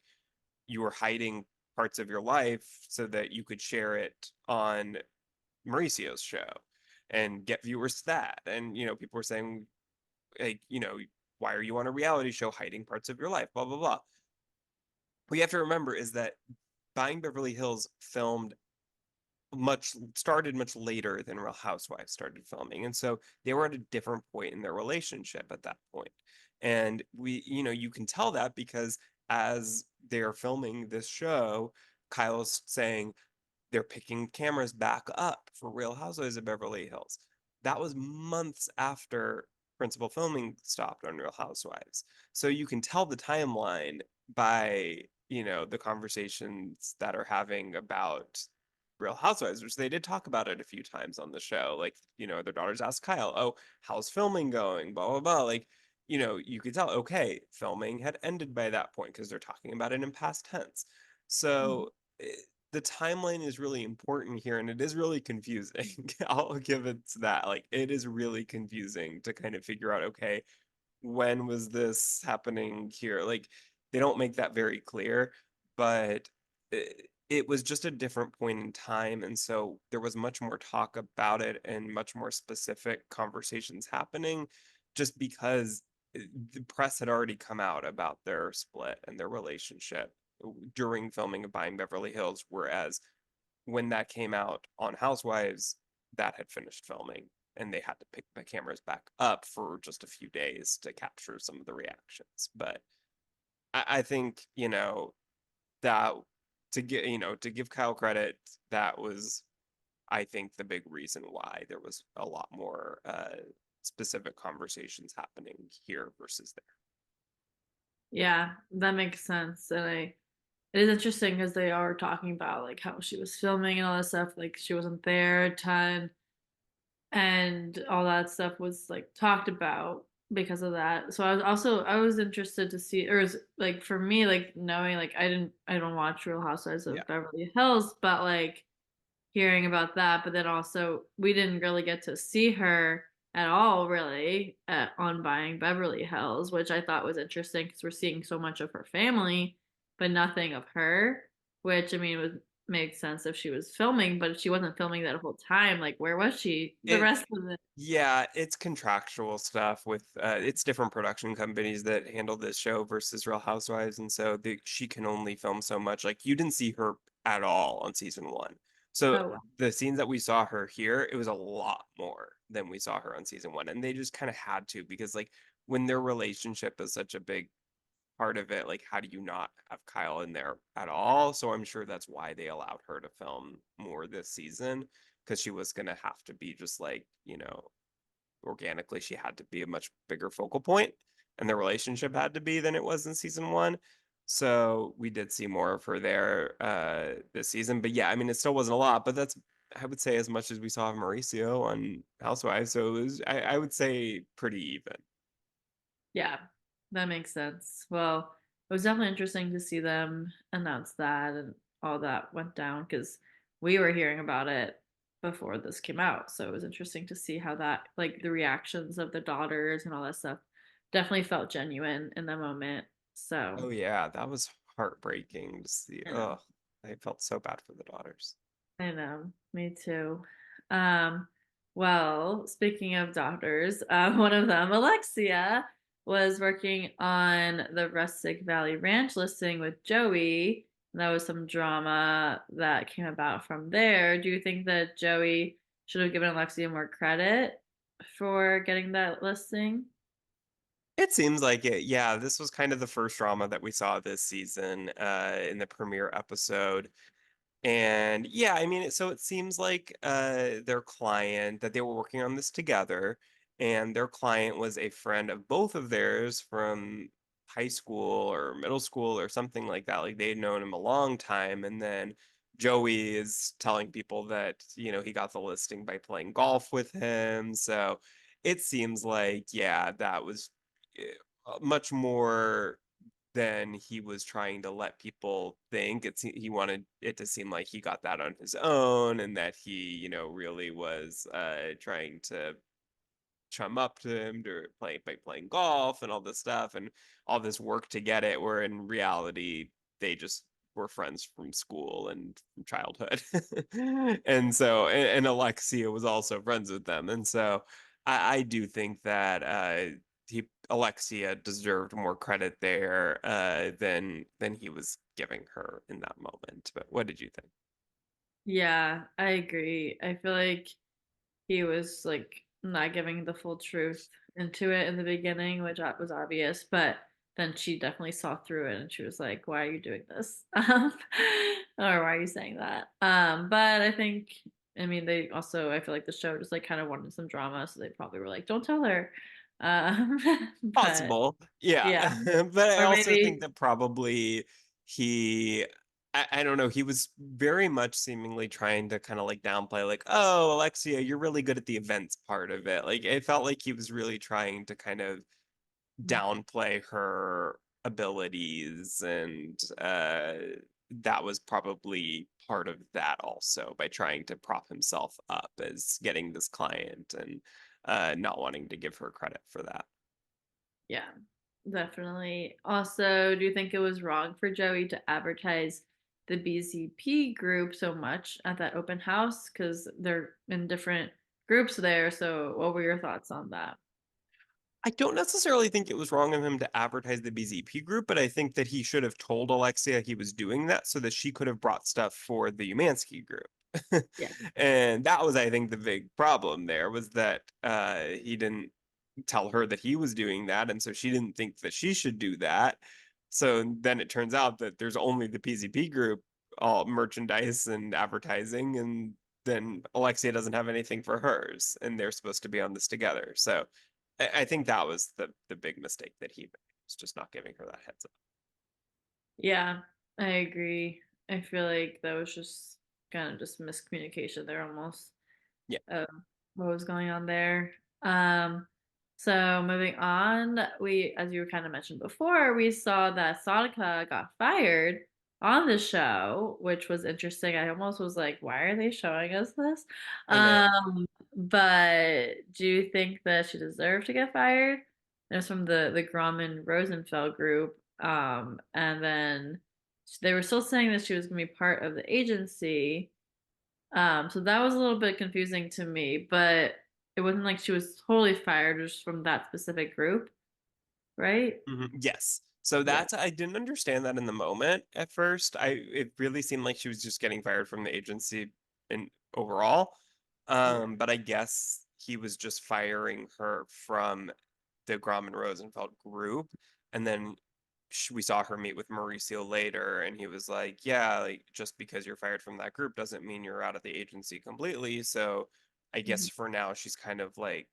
[SPEAKER 2] you were hiding parts of your life so that you could share it on Mauricio's show and get viewers to that. And, people were saying, like, why are you on a reality show hiding parts of your life? Blah, blah, blah. What you have to remember is that Buying Beverly Hills filmed much started much later than Real Housewives started filming. And so they were at a different point in their relationship at that point. And you can tell that because as they're filming this show, Kyle's saying, they're picking cameras back up for Real Housewives of Beverly Hills. That was months after principal filming stopped on Real Housewives. So you can tell the timeline by, the conversations that are having about Real Housewives, which they did talk about it a few times on the show. Like, their daughters asked Kyle, "Oh, how's filming going?" Blah, blah, blah. Like, you could tell, okay, filming had ended by that point because they're talking about it in past tense. So the timeline is really important here, and it is really confusing. I'll give it to that. Like, it is really confusing to kind of figure out, okay, when was this happening here? Like, they don't make that very clear, but it was just a different point in time. And so there was much more talk about it and much more specific conversations happening just because the press had already come out about their split and their relationship during filming of Buying Beverly Hills, whereas when that came out on Housewives, that had finished filming and they had to pick the cameras back up for just a few days to capture some of the reactions. But I think, that to give Kyle credit, that was, I think, the big reason why there was a lot more specific conversations happening here versus there.
[SPEAKER 1] Yeah, that makes sense. And it is interesting because they are talking about like how she was filming and all that stuff. Like she wasn't there a ton, and all that stuff was like talked about because of that. So I was interested to see, or like for me, like knowing like I don't watch Real Housewives
[SPEAKER 2] Yeah.
[SPEAKER 1] of Beverly Hills, but like hearing about that, but then also we didn't really get to see her at all, really, on Buying Beverly Hills, which I thought was interesting because we're seeing so much of her family, but nothing of her. Which I mean would make sense if she was filming, but she wasn't filming that whole time. Like, where was she the
[SPEAKER 2] It
[SPEAKER 1] rest of it?
[SPEAKER 2] Yeah, it's contractual stuff with it's different production companies that handle this show versus Real Housewives, and so she can only film so much. Like, you didn't see her at all on season one. So
[SPEAKER 1] Oh, wow.
[SPEAKER 2] the scenes that we saw her here, it was a lot more than we saw her on season one. And they just kind of had to, because like when their relationship is such a big part of it, like how do you not have Kyle in there at all? So I'm sure that's why they allowed her to film more this season because she was gonna have to be just like, organically she had to be a much bigger focal point and the relationship had to be than it was in season one. So we did see more of her there this season. But yeah, I mean it still wasn't a lot, but that's I would say as much as we saw of Mauricio on Housewives. So it was I would say pretty even.
[SPEAKER 1] Yeah, that makes sense. Well, it was definitely interesting to see them announce that and all that went down because we were hearing about it before this came out. So it was interesting to see how that, like the reactions of the daughters and all that stuff, definitely felt genuine in the moment. So
[SPEAKER 2] Oh yeah, that was heartbreaking to see.
[SPEAKER 1] I know.
[SPEAKER 2] Oh, I felt so bad for the daughters.
[SPEAKER 1] I know, me too. Um, well, speaking of doctors, one of them, Alexia, was working on the Rustic Valley Ranch listing with Joey. And that was some drama that came about from there. Do you think that Joey should have given Alexia more credit for getting that listing?
[SPEAKER 2] It seems like it. Yeah, this was kind of the first drama that we saw this season in the premiere episode. And yeah, I mean, so it seems like their client that they were working on this together, and their client was a friend of both of theirs from high school or middle school or something like that. Like they'd known him a long time, and then Joey is telling people that, he got the listing by playing golf with him. So it seems like, yeah, that was much more than he was trying to let people think. He wanted it to seem like he got that on his own and that he, really was trying to chum up to him to play by playing golf and all this stuff and all this work to get it, where in reality they just were friends from school and from childhood. And so and Alexia was also friends with them. And so I do think that Alexia deserved more credit there than he was giving her in that moment. But what did you think?
[SPEAKER 1] Yeah, I agree. I feel like he was like not giving the full truth into it in the beginning, which was obvious, but then she definitely saw through it and she was like, "Why are you doing this?" Or why are you saying that? But I think, I mean, they also, I feel like the show just like kind of wanted some drama, so they probably were like, "Don't tell her." Um, but
[SPEAKER 2] Possible. Yeah.
[SPEAKER 1] yeah,
[SPEAKER 2] But I
[SPEAKER 1] or
[SPEAKER 2] also think
[SPEAKER 1] maybe,
[SPEAKER 2] that probably he, I don't know, he was very much seemingly trying to kind of like downplay, like, oh, Alexia, you're really good at the events part of it. Like, it felt like he was really trying to kind of downplay her abilities. And that was probably part of that also by trying to prop himself up as getting this client and not wanting to give her credit for that.
[SPEAKER 1] yeah, definitely. Also, do you think it was wrong for Joey to advertise the BZP group so much at that open house? Because they're in different groups there. So, what were your thoughts on that?
[SPEAKER 2] I don't necessarily think it was wrong of him to advertise the BZP group, but I think that he should have told Alexia he was doing that so that she could have brought stuff for the Umansky group.
[SPEAKER 1] Yeah.
[SPEAKER 2] And that was, I think, the big problem there was that he didn't tell her that he was doing that, and so she didn't think that she should do that. So then it turns out that there's only the PZP group, all merchandise and advertising, and then Alexia doesn't have anything for hers, and they're supposed to be on this together. So I think that was the big mistake that he made, was just not giving her that heads up.
[SPEAKER 1] Yeah, I agree. I feel like that was just kind of just miscommunication there almost.
[SPEAKER 2] Yeah.
[SPEAKER 1] What was going on there. So moving on, we, as you kind of mentioned before, we saw that Sautica got fired on the show, which was interesting. I almost was like, why are they showing us this?
[SPEAKER 2] I know.
[SPEAKER 1] But do you think that she deserved to get fired? It was from the Grauman Rosenfeld group. And then they were still saying that she was going to be part of the agency. So that was a little bit confusing to me, but it wasn't like she was totally fired just from that specific group, right?
[SPEAKER 2] Yes. So
[SPEAKER 1] Yeah.
[SPEAKER 2] that's I didn't understand that in the moment at first. It really seemed like she was just getting fired from the agency and overall.
[SPEAKER 1] Yeah.
[SPEAKER 2] But I guess he was just firing her from the Grauman Rosenfeld group. And then we saw her meet with Mauricio later, and he was like, "Yeah, like just because you're fired from that group doesn't mean you're out of the agency completely." So I guess
[SPEAKER 1] Mhm.
[SPEAKER 2] for now she's kind of like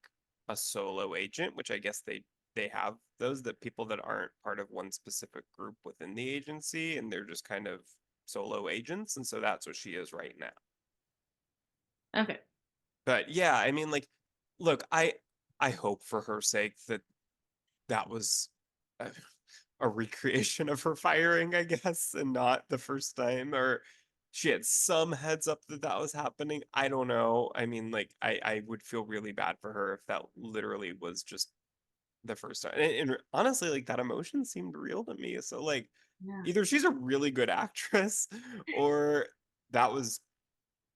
[SPEAKER 2] a solo agent, which I guess they have those that people that aren't part of one specific group within the agency, and they're just kind of solo agents, and so that's what she is right now.
[SPEAKER 1] Okay.
[SPEAKER 2] But yeah, I mean, like, look, I hope for her sake that that was a, a recreation of her firing, I guess, and not the first time, or she had some heads up that that was happening. I don't know. I mean, like, I would feel really bad for her if that literally was just the first time. And honestly, like, that emotion seemed real to me. So, like,
[SPEAKER 1] Yeah.
[SPEAKER 2] either she's a really good actress or that was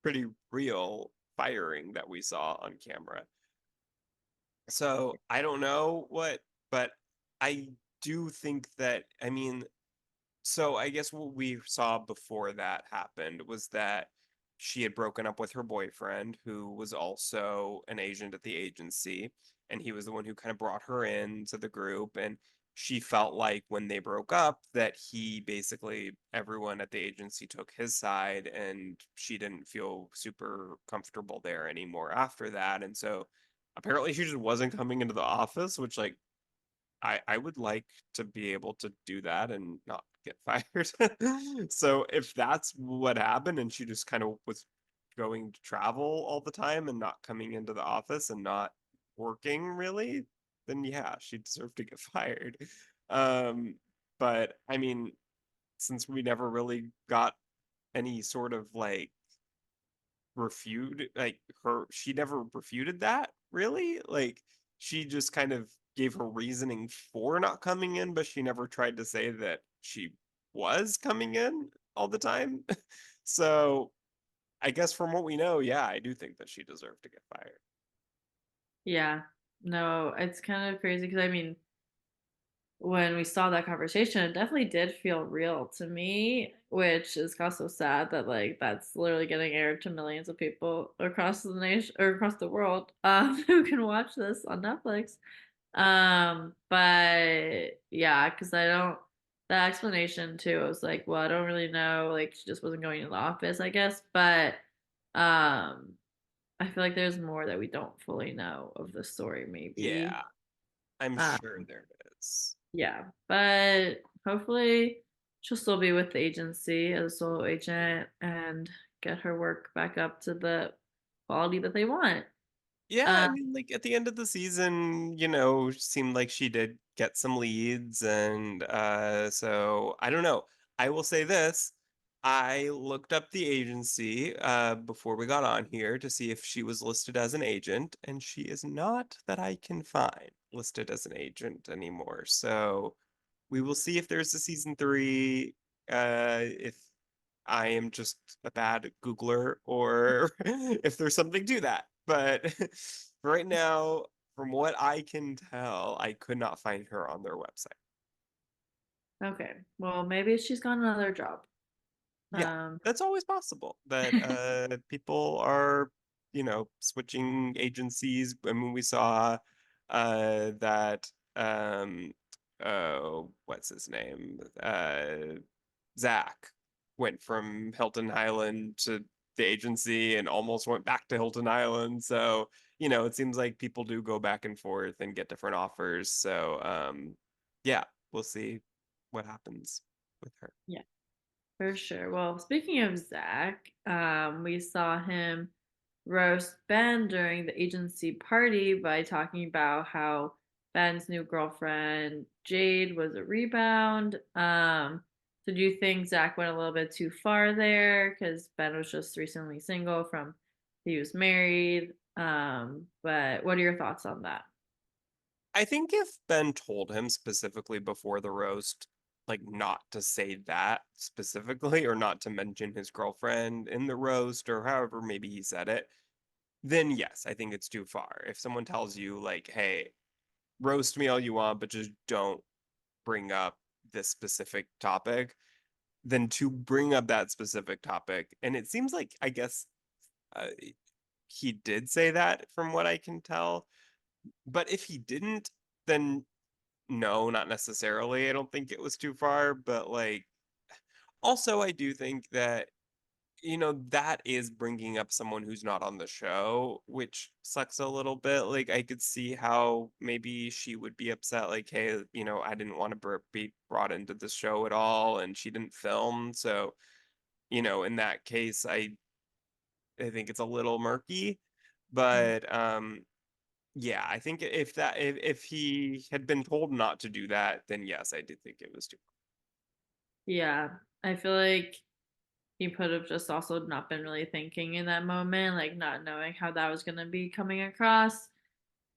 [SPEAKER 2] pretty real firing that we saw on camera. So I don't know what, but I do think that, I mean, so I guess what we saw before that happened was that she had broken up with her boyfriend, who was also an agent at the agency, and he was the one who kind of brought her into the group. And she felt like when they broke up that he basically everyone at the agency took his side, and she didn't feel super comfortable there anymore after that. And so apparently she just wasn't coming into the office, which like I would like to be able to do that and not get fired. So if that's what happened and she just kind of was going to travel all the time and not coming into the office and not working really, then yeah, she deserved to get fired. Um, but I mean, since we never really got any sort of like she never refuted that really, like she just kind of gave her reasoning for not coming in, but she never tried to say that she was coming in all the time. So I guess from what we know, yeah, I do think that she deserved to get fired.
[SPEAKER 1] Yeah. No, it's kind of crazy because I mean, when we saw that conversation, it definitely did feel real to me, which is also sad that like that's literally getting aired to millions of people across the nation or across the world who can watch this on Netflix. But yeah, because I don't that explanation too. I was like, well, I don't really know. Like she just wasn't going to the office, I guess. But um, I feel like there's more that we don't fully know of the story, maybe.
[SPEAKER 2] Yeah, I'm
[SPEAKER 1] Uh,
[SPEAKER 2] sure there is.
[SPEAKER 1] yeah, but hopefully she'll still be with the agency as a solo agent and get her work back up to the quality that they want.
[SPEAKER 2] Yeah,
[SPEAKER 1] Uh,
[SPEAKER 2] I mean, like at the end of the season, you know, seemed like she did get some leads, and so I don't know. I will say this. I looked up the agency before we got on here to see if she was listed as an agent, and she is not that I can find listed as an agent anymore. So we will see if there's a season three, if I am just a bad Googler or if there's something to that. But right now, from what I can tell, I could not find her on their website.
[SPEAKER 1] okay, well maybe she's got another job.
[SPEAKER 2] Yeah,
[SPEAKER 1] Um,
[SPEAKER 2] that's always possible that people are, you know, switching agencies. I mean, we saw that what's his name? Zach went from Hilton Island to the agency and almost went back to Hilton Island. So, you know, it seems like people do go back and forth and get different offers. So, yeah, we'll see what happens with her.
[SPEAKER 1] yeah. For sure. Well, speaking of Zach, we saw him roast Ben during the agency party by talking about how Ben's new girlfriend Jade was a rebound. So do you think Zach went a little bit too far there? Because Ben was just recently single from he was married. But what are your thoughts on that?
[SPEAKER 2] I think if Ben told him specifically before the roast, like not to say that specifically or not to mention his girlfriend in the roast or however maybe he said it, then yes, I think it's too far. If someone tells you, like, hey, roast me all you want, but just don't bring up this specific topic, then to bring up that specific topic, and it seems like, I guess, uh, he did say that from what I can tell, but if he didn't, then no, not necessarily. I don't think it was too far, but like also I do think that that is bringing up someone who's not on the show, which sucks a little bit. Like, I could see how maybe she would be upset, like, hey, I didn't want to be brought into the show at all, and she didn't film. So, in that case, I think it's a little murky. But yeah, I think if he had been told not to do that, then yes, I did think it was too.
[SPEAKER 1] Yeah, I feel like he could have just also not been really thinking in that moment, like not knowing how that was gonna be coming across.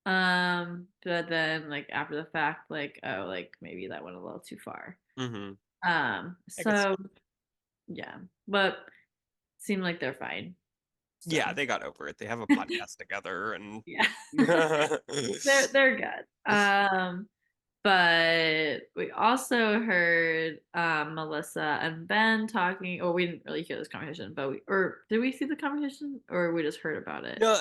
[SPEAKER 1] But then like after the fact, like, oh, like maybe that went a little too far.
[SPEAKER 2] Hmm. I guess.
[SPEAKER 1] So yeah, but seemed like they're fine.
[SPEAKER 2] Yeah,
[SPEAKER 1] So
[SPEAKER 2] they got over it. They have a podcast together, and
[SPEAKER 1] yeah, they're good. But we also heard Melissa and Ben talking, or we didn't really hear this conversation, but or did we see the conversation, or we just heard about it?
[SPEAKER 2] No,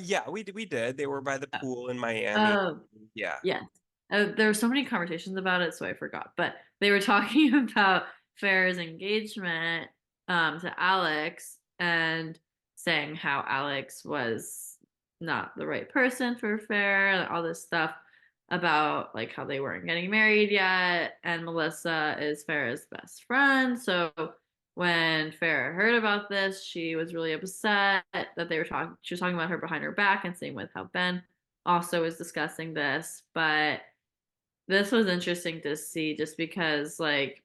[SPEAKER 2] yeah, we did. They were by the pool in Miami.
[SPEAKER 1] Oh,
[SPEAKER 2] Yeah.
[SPEAKER 1] yes. There were so many conversations about it, so I forgot. But they were talking about Farrah's engagement to Alex and saying how Alex was not the right person for Farrah and all this stuff about like how they weren't getting married yet. And Melissa is Farrah's best friend. So when Farrah heard about this, she was really upset that they were talking. She was talking about her behind her back, and same with how Ben also is discussing this, but this was interesting to see just because like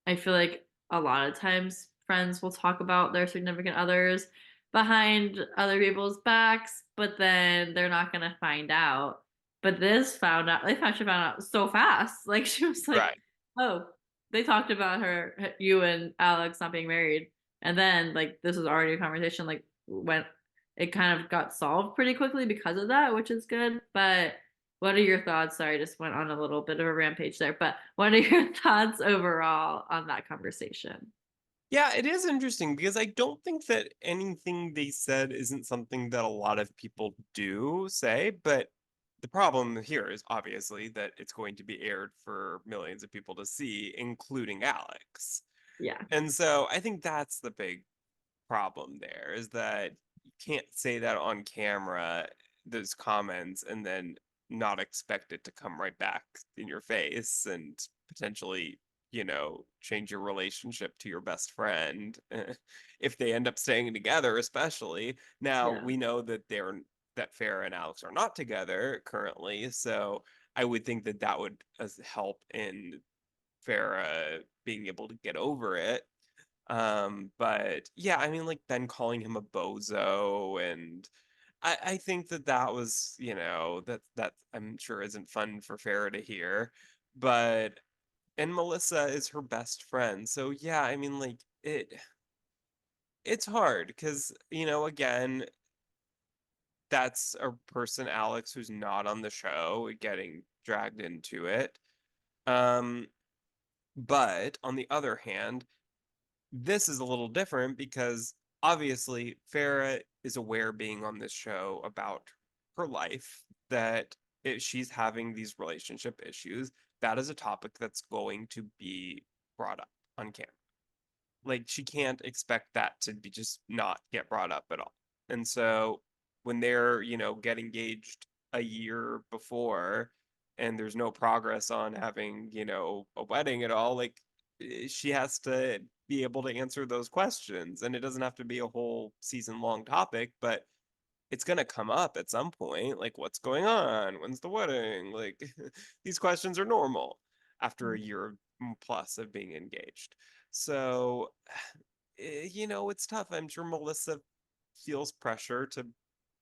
[SPEAKER 1] I feel like a lot of times friends will talk about their significant others behind other people's backs, but then they're not gonna find out. But this found out they actually found out so fast. Like she was like,
[SPEAKER 2] Right.
[SPEAKER 1] oh, they talked about you and Alex not being married. And then like this was already a conversation like when it kind of got solved pretty quickly because of that, which is good. But what are your thoughts? Sorry, I just went on a little bit of a rampage there, but what are your thoughts overall on that conversation?
[SPEAKER 2] Yeah, it is interesting because I don't think that anything they said isn't something that a lot of people do say, but the problem here is obviously that it's going to be aired for millions of people to see, including Alex.
[SPEAKER 1] Yeah.
[SPEAKER 2] And so I think that's the big problem there is that you can't say that on camera, those comments, and then not expect it to come right back in your face and potentially, change your relationship to your best friend if they end up staying together, especially. Now
[SPEAKER 1] Yeah.
[SPEAKER 2] we know that Farrah and Alex are not together currently, so I would think that that would help in Farrah being able to get over it. But yeah, I mean, like Ben calling him a bozo, and I think that that was, that I'm sure isn't fun for Farrah to hear, but and Melissa is her best friend, so yeah, I mean, like it's hard because again, that's a person, Alex, who's not on the show, getting dragged into it. Um, but on the other hand, this is a little different because obviously Farrah is aware being on this show about her life that if she's having these relationship issues, that is a topic that's going to be brought up on camera. Like she can't expect that to be just not get brought up at all. And so when they're, get engaged a year before and there's no progress on having, a wedding at all, like she has to be able to answer those questions. And it doesn't have to be a whole season long topic, but it's going to come up at some point. Like, what's going on? When's the wedding? Like, these questions are normal after a year plus of being engaged. So, it's tough. I'm sure Melissa feels pressure to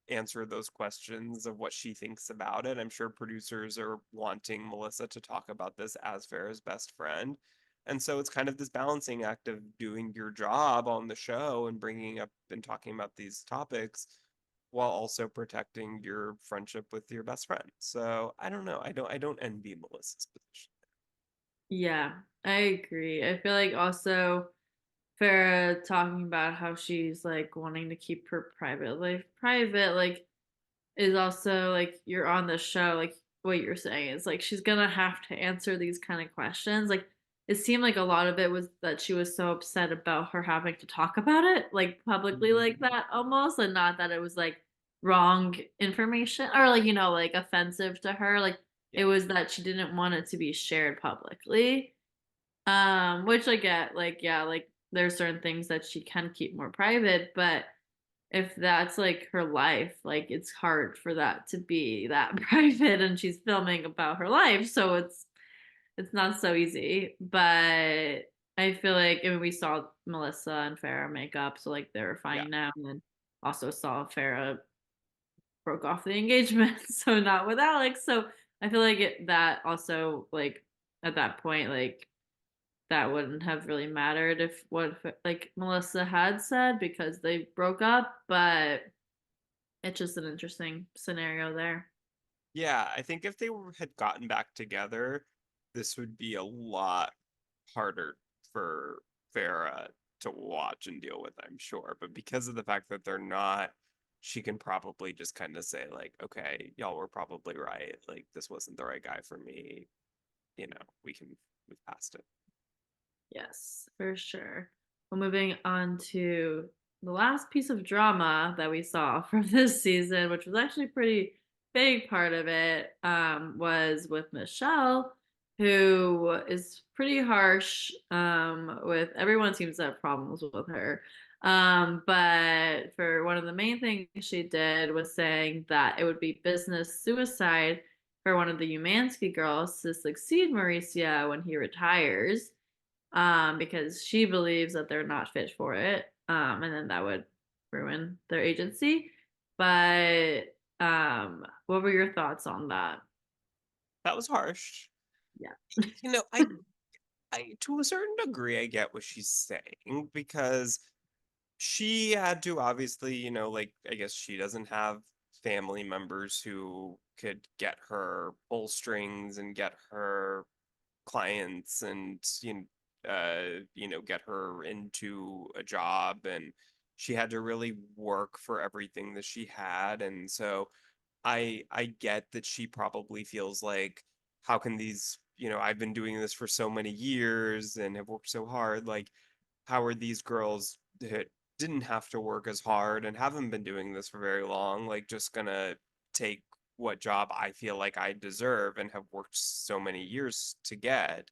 [SPEAKER 2] answer those questions of what she thinks about it. I'm sure producers are wanting Melissa to talk about this as Farrah's best friend. And so it's kind of this balancing act of doing your job on the show and bringing up and talking about these topics while also protecting your friendship with your best friend. So I don't know. I don't envy Melissa's position.
[SPEAKER 1] Yeah, I agree. I feel like also Farrah talking about how she's like wanting to keep her private life private, like is also like you're on the show, like what you're saying. It's like she's gonna have to answer these kind of questions. Like it seemed like a lot of it was that she was so upset about her having to talk about it, like publicly like
[SPEAKER 2] Mhm.
[SPEAKER 1] that almost, and not that it was like wrong information or like, like offensive to her. Like
[SPEAKER 2] Yeah.
[SPEAKER 1] it was that she didn't want it to be shared publicly. Which I get, like, yeah, like there's certain things that she can keep more private, but if that's like her life, like it's hard for that to be that private and she's filming about her life, so it's not so easy. But I feel like I mean we saw Melissa and Farrah make up, so like they're
[SPEAKER 2] Yeah.
[SPEAKER 1] fine now, and then also saw Farrah broke off the engagement, so not with Alex. So I feel like that also like at that point like that wouldn't have really mattered if what like Melissa had said because they broke up, but it's just an interesting scenario there.
[SPEAKER 2] Yeah, I think if had gotten back together, this would be a lot harder for Farah to watch and deal with, I'm sure. But because of the fact that they're not, she can probably just kind of say, like, okay, y'all were probably right. Like, this wasn't the right guy for me. We can move past it.
[SPEAKER 1] Yes, for sure. Well, moving on to the last piece of drama that we saw from this season, which was actually a pretty big part of it, was with Michelle, who is pretty harsh. With everyone seems to have problems with her. But for one of the main things she did was saying that it would be business suicide for one of the Umansky girls to succeed Mauricio when he retires, because she believes that they're not fit for it, and then that would ruin their agency. But what were your thoughts on that?
[SPEAKER 2] That was harsh.
[SPEAKER 1] Yeah.
[SPEAKER 2] You know, I to a certain degree, I get what she's saying because she had to obviously, like, I guess she doesn't have family members who could get her pull strings and get her clients and get her into a job, and she had to really work for everything that she had. And so I get that she probably feels like, how can these, I've been doing this for so many years and have worked so hard, like, how are these girls that didn't have to work as hard and haven't been doing this for very long, like, just gonna take what job I feel like I deserve and have worked so many years to get?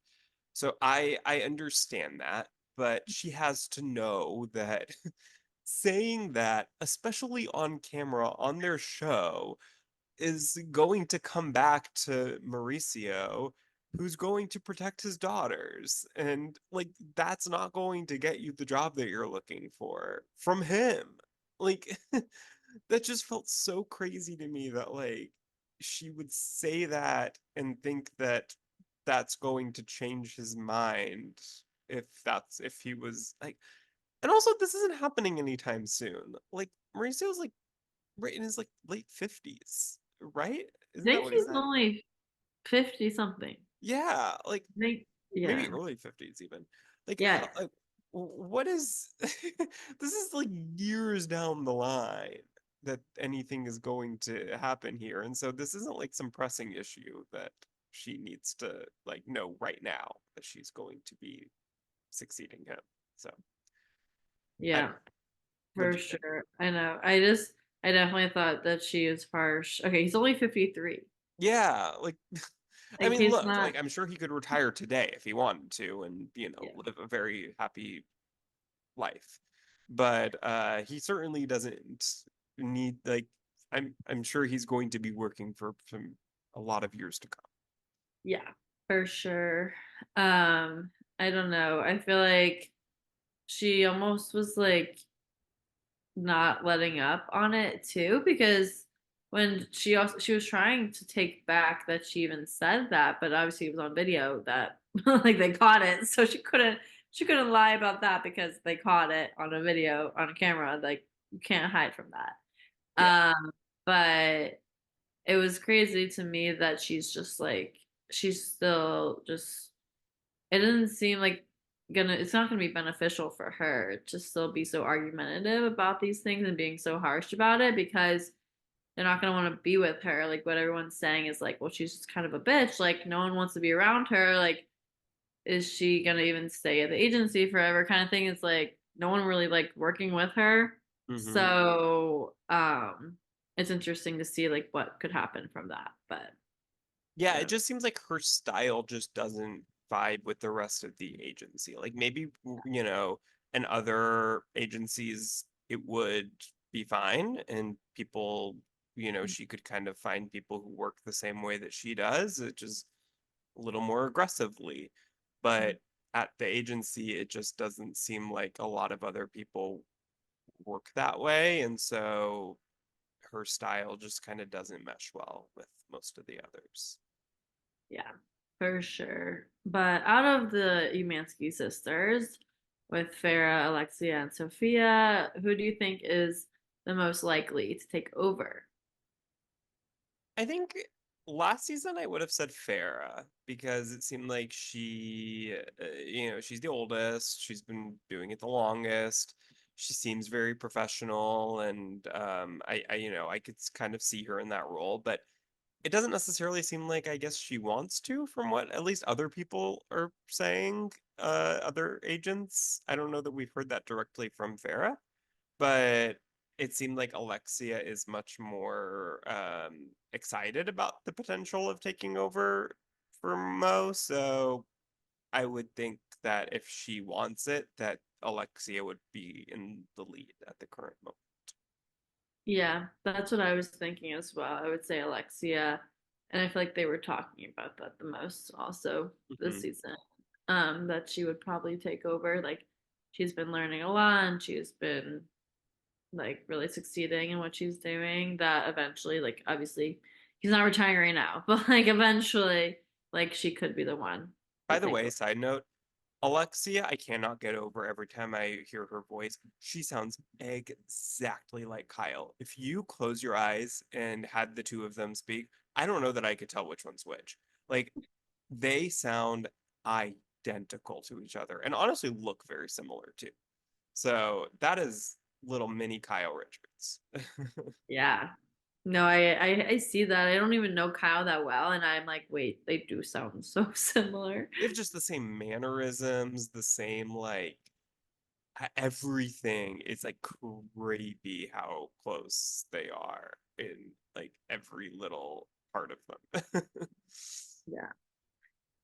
[SPEAKER 2] So I understand that, but she has to know that saying that, especially on camera on their show, is going to come back to Mauricio, who's going to protect his daughters. And, like, that's not going to get you the job that you're looking for from him. Like, that just felt so crazy to me that, like, she would say that and think that that's going to change his mind if he was like. And also, this isn't happening anytime soon. Like, Mauricio's like right in his like late 50s, right?
[SPEAKER 1] I
[SPEAKER 2] Isn't that
[SPEAKER 1] think
[SPEAKER 2] what he
[SPEAKER 1] he's
[SPEAKER 2] said?
[SPEAKER 1] only 50 something.
[SPEAKER 2] Yeah, like
[SPEAKER 1] I think,
[SPEAKER 2] maybe
[SPEAKER 1] yeah.
[SPEAKER 2] early 50s even. Like,
[SPEAKER 1] Yeah.
[SPEAKER 2] how, like, what is this is like years down the line that anything is going to happen here. And so this isn't like some pressing issue that she needs to like know right now that she's going to be succeeding him. So I don't
[SPEAKER 1] Yeah,
[SPEAKER 2] know. What
[SPEAKER 1] for
[SPEAKER 2] do you think?
[SPEAKER 1] sure. I know. I definitely thought that she is harsh. Okay, he's only 53.
[SPEAKER 2] Yeah, like, I
[SPEAKER 1] Like
[SPEAKER 2] mean,
[SPEAKER 1] he's
[SPEAKER 2] look,
[SPEAKER 1] not,
[SPEAKER 2] like, I'm sure he could retire today if he wanted to and,
[SPEAKER 1] yeah.
[SPEAKER 2] live a very happy life. But he certainly doesn't need, like, I'm sure he's going to be working for some a lot of years to come.
[SPEAKER 1] Yeah, for sure. Um, I don't know. I feel like she almost was like not letting up on it too, because when she was trying to take back that she even said that, but obviously it was on video that like they caught it, so she couldn't lie about that because they caught it on a video on a camera. Like you can't hide from that.
[SPEAKER 2] Yeah.
[SPEAKER 1] But it was crazy to me that she's just like she's still just it doesn't seem like gonna it's not gonna be beneficial for her to still be so argumentative about these things and being so harsh about it because they're not gonna want to be with her. Like what everyone's saying is like, well, she's just kind of a bitch. Like no one wants to be around her. Like, is she gonna even stay at the agency forever? Kind of thing. It's like no one really like working with her.
[SPEAKER 2] Hmm.
[SPEAKER 1] So it's interesting to see like what could happen from that. But
[SPEAKER 2] Yeah, it
[SPEAKER 1] yeah.
[SPEAKER 2] just seems like her style just doesn't vibe with the rest of the agency. Like maybe, in other agencies it would be fine and people, she could kind of find people who work the same way that she does, it just a little more aggressively. But at the agency, it just doesn't seem like a lot of other people work that way. And so her style just kind of doesn't mesh well with most of the others.
[SPEAKER 1] Yeah, for sure. But out of the Umansky sisters, with Farah, Alexia, and Sophia, who do you think is the most likely to take over?
[SPEAKER 2] I think last season I would have said Farah because it seemed like she's the oldest. She's been doing it the longest. She seems very professional, and I could kind of see her in that role, but it doesn't necessarily seem like I guess she wants to, from what at least other people are saying. Other agents. I don't know that we've heard that directly from Farah, but it seemed like Alexia is much more excited about the potential of taking over for Mo. So I would think that if she wants it, that Alexia would be in the lead at the current moment.
[SPEAKER 1] Yeah, that's what I was thinking as well. I would say Alexia, and I feel like they were talking about that the most also this
[SPEAKER 2] Hmm.
[SPEAKER 1] season. That she would probably take over. Like she's been learning a lot and she's been like really succeeding in what she's doing. That eventually, like obviously he's not retiring right now, but like eventually, like she could be the one to
[SPEAKER 2] By the
[SPEAKER 1] take
[SPEAKER 2] way,
[SPEAKER 1] over.
[SPEAKER 2] side note, Alexia, I cannot get over every time I hear her voice. She sounds exactly like Kyle. If you close your eyes and had the two of them speak, I don't know that I could tell which one's which. Like, they sound identical to each other and honestly look very similar too. So that is little mini Kyle Richards.
[SPEAKER 1] Yeah. No, I see that. I don't even know Kyle that well, and I'm like, wait, they do sound so similar.
[SPEAKER 2] They have just the same mannerisms, the same like everything is like creepy how close they are in like every little part of them.
[SPEAKER 1] Yeah.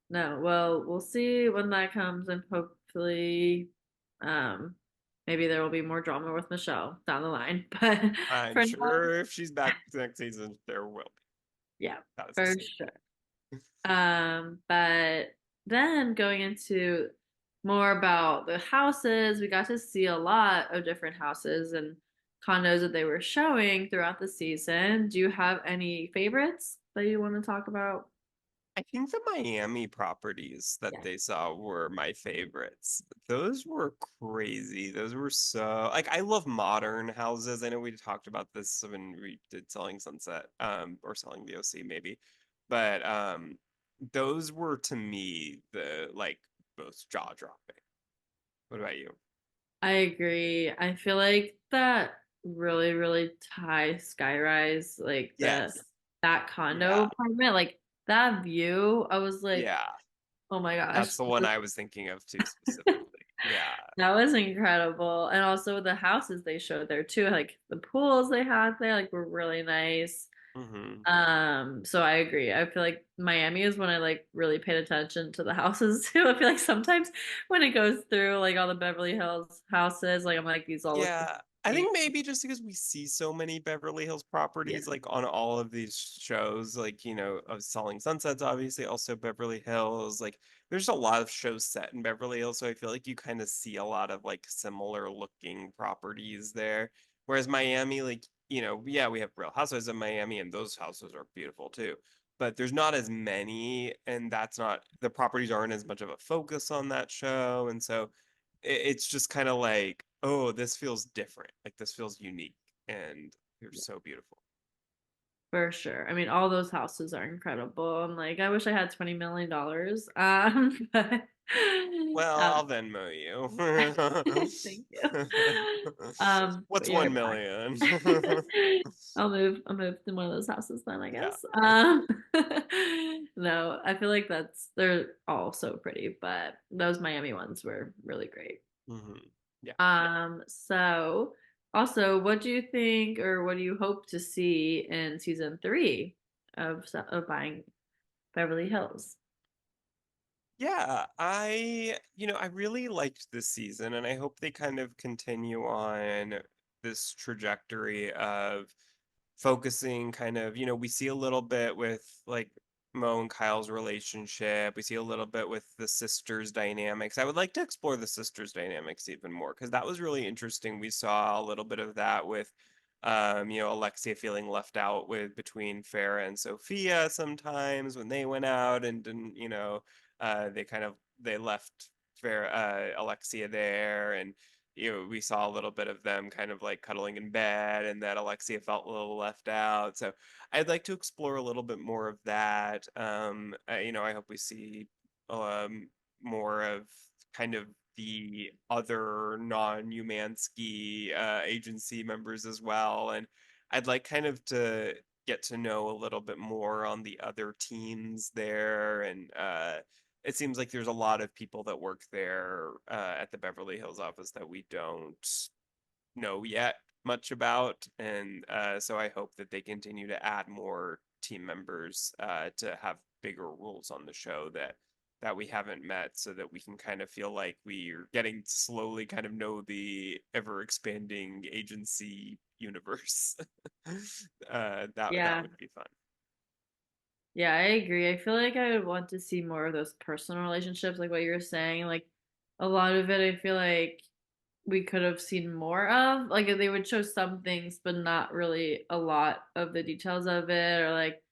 [SPEAKER 1] No, well, we'll see when that comes, and hopefully, um, maybe there will be more drama with Michelle down the line. But
[SPEAKER 2] I'm
[SPEAKER 1] for now,
[SPEAKER 2] sure if she's back next season, there will be.
[SPEAKER 1] yeah,
[SPEAKER 2] That is a
[SPEAKER 1] for
[SPEAKER 2] certainty.
[SPEAKER 1] sure. But then going into more about the houses, we got to see a lot of different houses and condos that they were showing throughout the season. Do you have any favorites that you want to talk about?
[SPEAKER 2] I think the Miami properties that
[SPEAKER 1] Yeah.
[SPEAKER 2] they saw were my favorites. Those were crazy. Those were so like I love modern houses. I know we talked about this when we did Selling Sunset, or Selling the OC maybe. But those were to me the like most jaw-dropping. What about you?
[SPEAKER 1] I agree. I feel like that really, really high skyrise, like the
[SPEAKER 2] Yes.
[SPEAKER 1] that condo
[SPEAKER 2] Yeah.
[SPEAKER 1] apartment, like that view, I was like,
[SPEAKER 2] Yeah.
[SPEAKER 1] oh my
[SPEAKER 2] That's
[SPEAKER 1] gosh,
[SPEAKER 2] the one I was thinking of too specifically. Yeah.
[SPEAKER 1] that was incredible. And also the houses they showed there too, like the pools they had there, like were really nice.
[SPEAKER 2] Hmm.
[SPEAKER 1] So I agree. I feel like Miami is when I like really paid attention to the houses too. I feel like sometimes when it goes through like all the Beverly Hills houses, like I'm like these all look the
[SPEAKER 2] Yeah, I
[SPEAKER 1] same.
[SPEAKER 2] think maybe just because we see so many Beverly Hills
[SPEAKER 1] Yeah.
[SPEAKER 2] properties like on all of these shows, like, of Selling Sunsets, obviously, also Beverly Hills. Like, there's a lot of shows set in Beverly Hills, so I feel like you kind of see a lot of like similar looking properties there. Whereas Miami, like, yeah, we have Real Housewives of Miami, and those houses are beautiful too. But there's not as many, and that's not, the properties aren't as much of a focus on that show. And so it's just kind of like, oh, this feels different. Like this feels unique and they're so beautiful.
[SPEAKER 1] For sure. I mean, all those houses are incredible. I'm like, I wish I had $20 million. But
[SPEAKER 2] Well, I'll
[SPEAKER 1] um,
[SPEAKER 2] Venmo
[SPEAKER 1] thank
[SPEAKER 2] you.
[SPEAKER 1] you. But
[SPEAKER 2] What's
[SPEAKER 1] yeah,
[SPEAKER 2] 1 million?
[SPEAKER 1] I'll move to one of those houses then, I
[SPEAKER 2] Yeah.
[SPEAKER 1] guess. No, I feel like they're all so pretty, but those Miami ones were really great.
[SPEAKER 2] Yeah.
[SPEAKER 1] So also, what do you think, or what do you hope to see in season three of Buying Beverly Hills?
[SPEAKER 2] Yeah, I really liked this season, and I hope they kind of continue on this trajectory of focusing kind of, we see a little bit with like Mo and Kyle's relationship. We see a little bit with the sisters' dynamics. I would like to explore the sisters' dynamics even more because that was really interesting. We saw a little bit of that with Alexia feeling left out with between Farah and Sophia sometimes when they went out and didn't, they left Alexia there, and we saw a little bit of them kind of like cuddling in bed, and that Alexia felt a little left out. So I'd like to explore a little bit more of that. I hope we see more of kind of the other non-Umansky agency members as well, and I'd like kind of to get to know a little bit more on the other teams there, and it seems like there's a lot of people that work there at the Beverly Hills office that we don't know yet much about. And so I hope that they continue to add more team members to have bigger roles on the show that we haven't met so that we can kind of feel like we're getting to slowly kind of know the ever expanding agency universe. That
[SPEAKER 1] Yeah,
[SPEAKER 2] would be fun.
[SPEAKER 1] yeah, I agree. I feel like I would want to see more of those personal relationships, like what you were saying. Like a lot of it, I feel like we could have seen more of. Like they would show some things, but not really a lot of the details of it, or like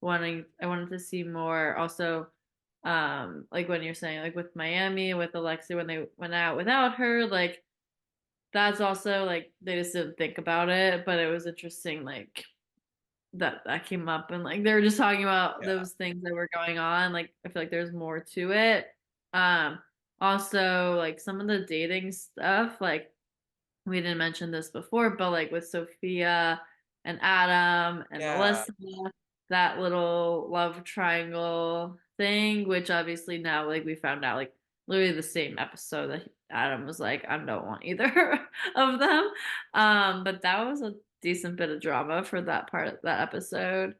[SPEAKER 1] I wanted to see more also like when you're saying like with Miami with Alexia when they went out without her, like that's also like they just didn't think about it, but it was interesting like that came up and like they were just talking about
[SPEAKER 2] Yeah.
[SPEAKER 1] those things that were going on. Like I feel like there's more to it. Um Also like some of the dating stuff, like we didn't mention this before, but like with Sophia and Adam and
[SPEAKER 2] Yeah.
[SPEAKER 1] Melissa, that little love triangle thing, which obviously now like we found out like literally the same episode that Adam was like, I don't want either of them. But that was a decent bit of drama for that part of that episode.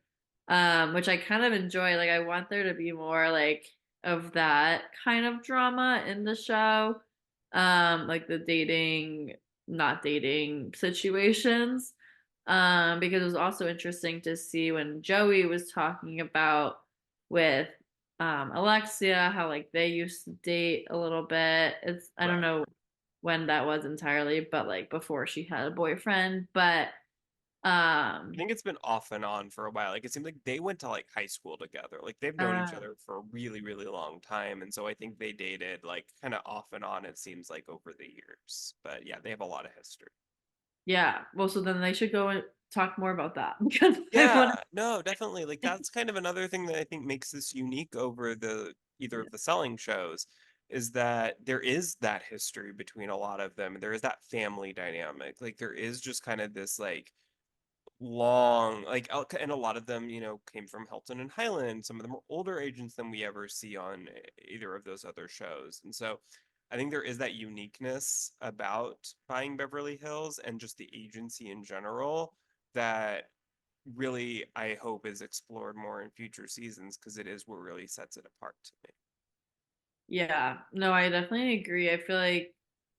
[SPEAKER 1] Which I kind of enjoy. Like I want there to be more like of that kind of drama in the show. Like the dating not dating situations. Because it was also interesting to see when Joey was talking about with Alexia, how like they used to date a little bit. I don't
[SPEAKER 2] Right.
[SPEAKER 1] know when that was entirely, but like before she had a boyfriend. But
[SPEAKER 2] I
[SPEAKER 1] um
[SPEAKER 2] think it's been off and on for a while. Like it seems like they went to like high school together. Like they've known each
[SPEAKER 1] uh
[SPEAKER 2] other for a really, really long time. And so I think they dated like kind of off and on, it seems like over the years. But yeah, they have a lot of history.
[SPEAKER 1] yeah, well so then they should go and talk more about that because I
[SPEAKER 2] Yeah,
[SPEAKER 1] want
[SPEAKER 2] no, definitely. Like that's kind of another thing that I think makes this unique over the either
[SPEAKER 1] to
[SPEAKER 2] of the selling shows is that there is that history between a lot of them. There is that family dynamic. Like there is just kind of this like long and a lot of them came from Helton and Highland. Some of them are older agents than we ever see on either of those other shows, and so I think there is that uniqueness about Buying Beverly Hills and just the agency in general that really I hope is explored more in future seasons because it is what really sets it apart to me.
[SPEAKER 1] Yeah, no, I definitely agree. I feel like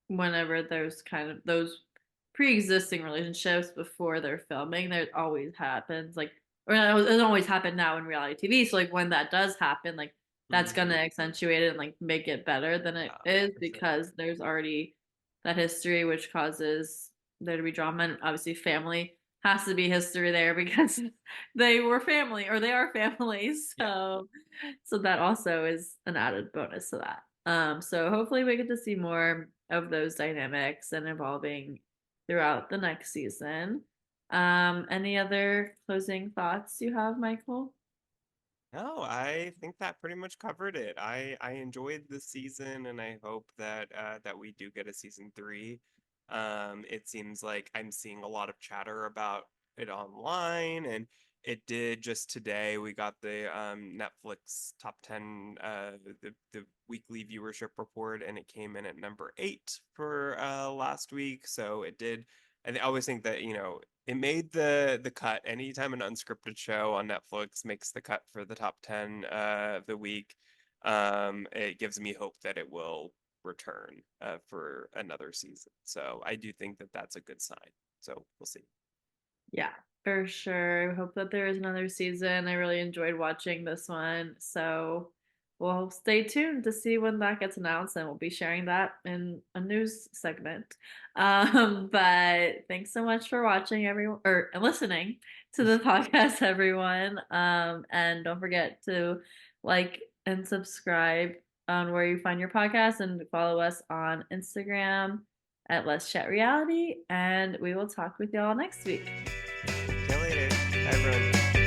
[SPEAKER 1] whenever there's kind of those pre-existing relationships before they're filming, there always happens like, or it doesn't always happen now in reality TV. So like when that does happen, like that's gonna
[SPEAKER 2] Hmm.
[SPEAKER 1] accentuate it and like make it better than it
[SPEAKER 2] Yeah,
[SPEAKER 1] is
[SPEAKER 2] for sure.
[SPEAKER 1] because there's already that history which causes there to be drama, and obviously family has to be history there because they were family or they are families.
[SPEAKER 2] Yeah.
[SPEAKER 1] So that also is an added bonus to that. So hopefully we get to see more of those dynamics and evolving throughout the next season. Any other closing thoughts you have, Michael?
[SPEAKER 2] No, I think that pretty much covered it. I enjoyed the season, and I hope that that we do get a season three. It seems like I'm seeing a lot of chatter about it online, and it did just today. We got the Netflix top 10 the weekly viewership report, and it came in at number 8 for last week. So it did. I always think that, it made the cut. Anytime an unscripted show on Netflix makes the cut for the top 10 of the week, it gives me hope that it will return for another season. So I do think that that's a good sign. So we'll see.
[SPEAKER 1] Yeah, for sure. I hope that there is another season. I really enjoyed watching this one. So we'll stay tuned to see when that gets announced, and we'll be sharing that in a news segment. But thanks so much for watching everyone or listening to the podcast, everyone. And don't forget to like and subscribe on where you find your podcast and follow us on Instagram at Let's Chat Reality. And we will talk with y'all next week.
[SPEAKER 2] See you later. Bye, everyone.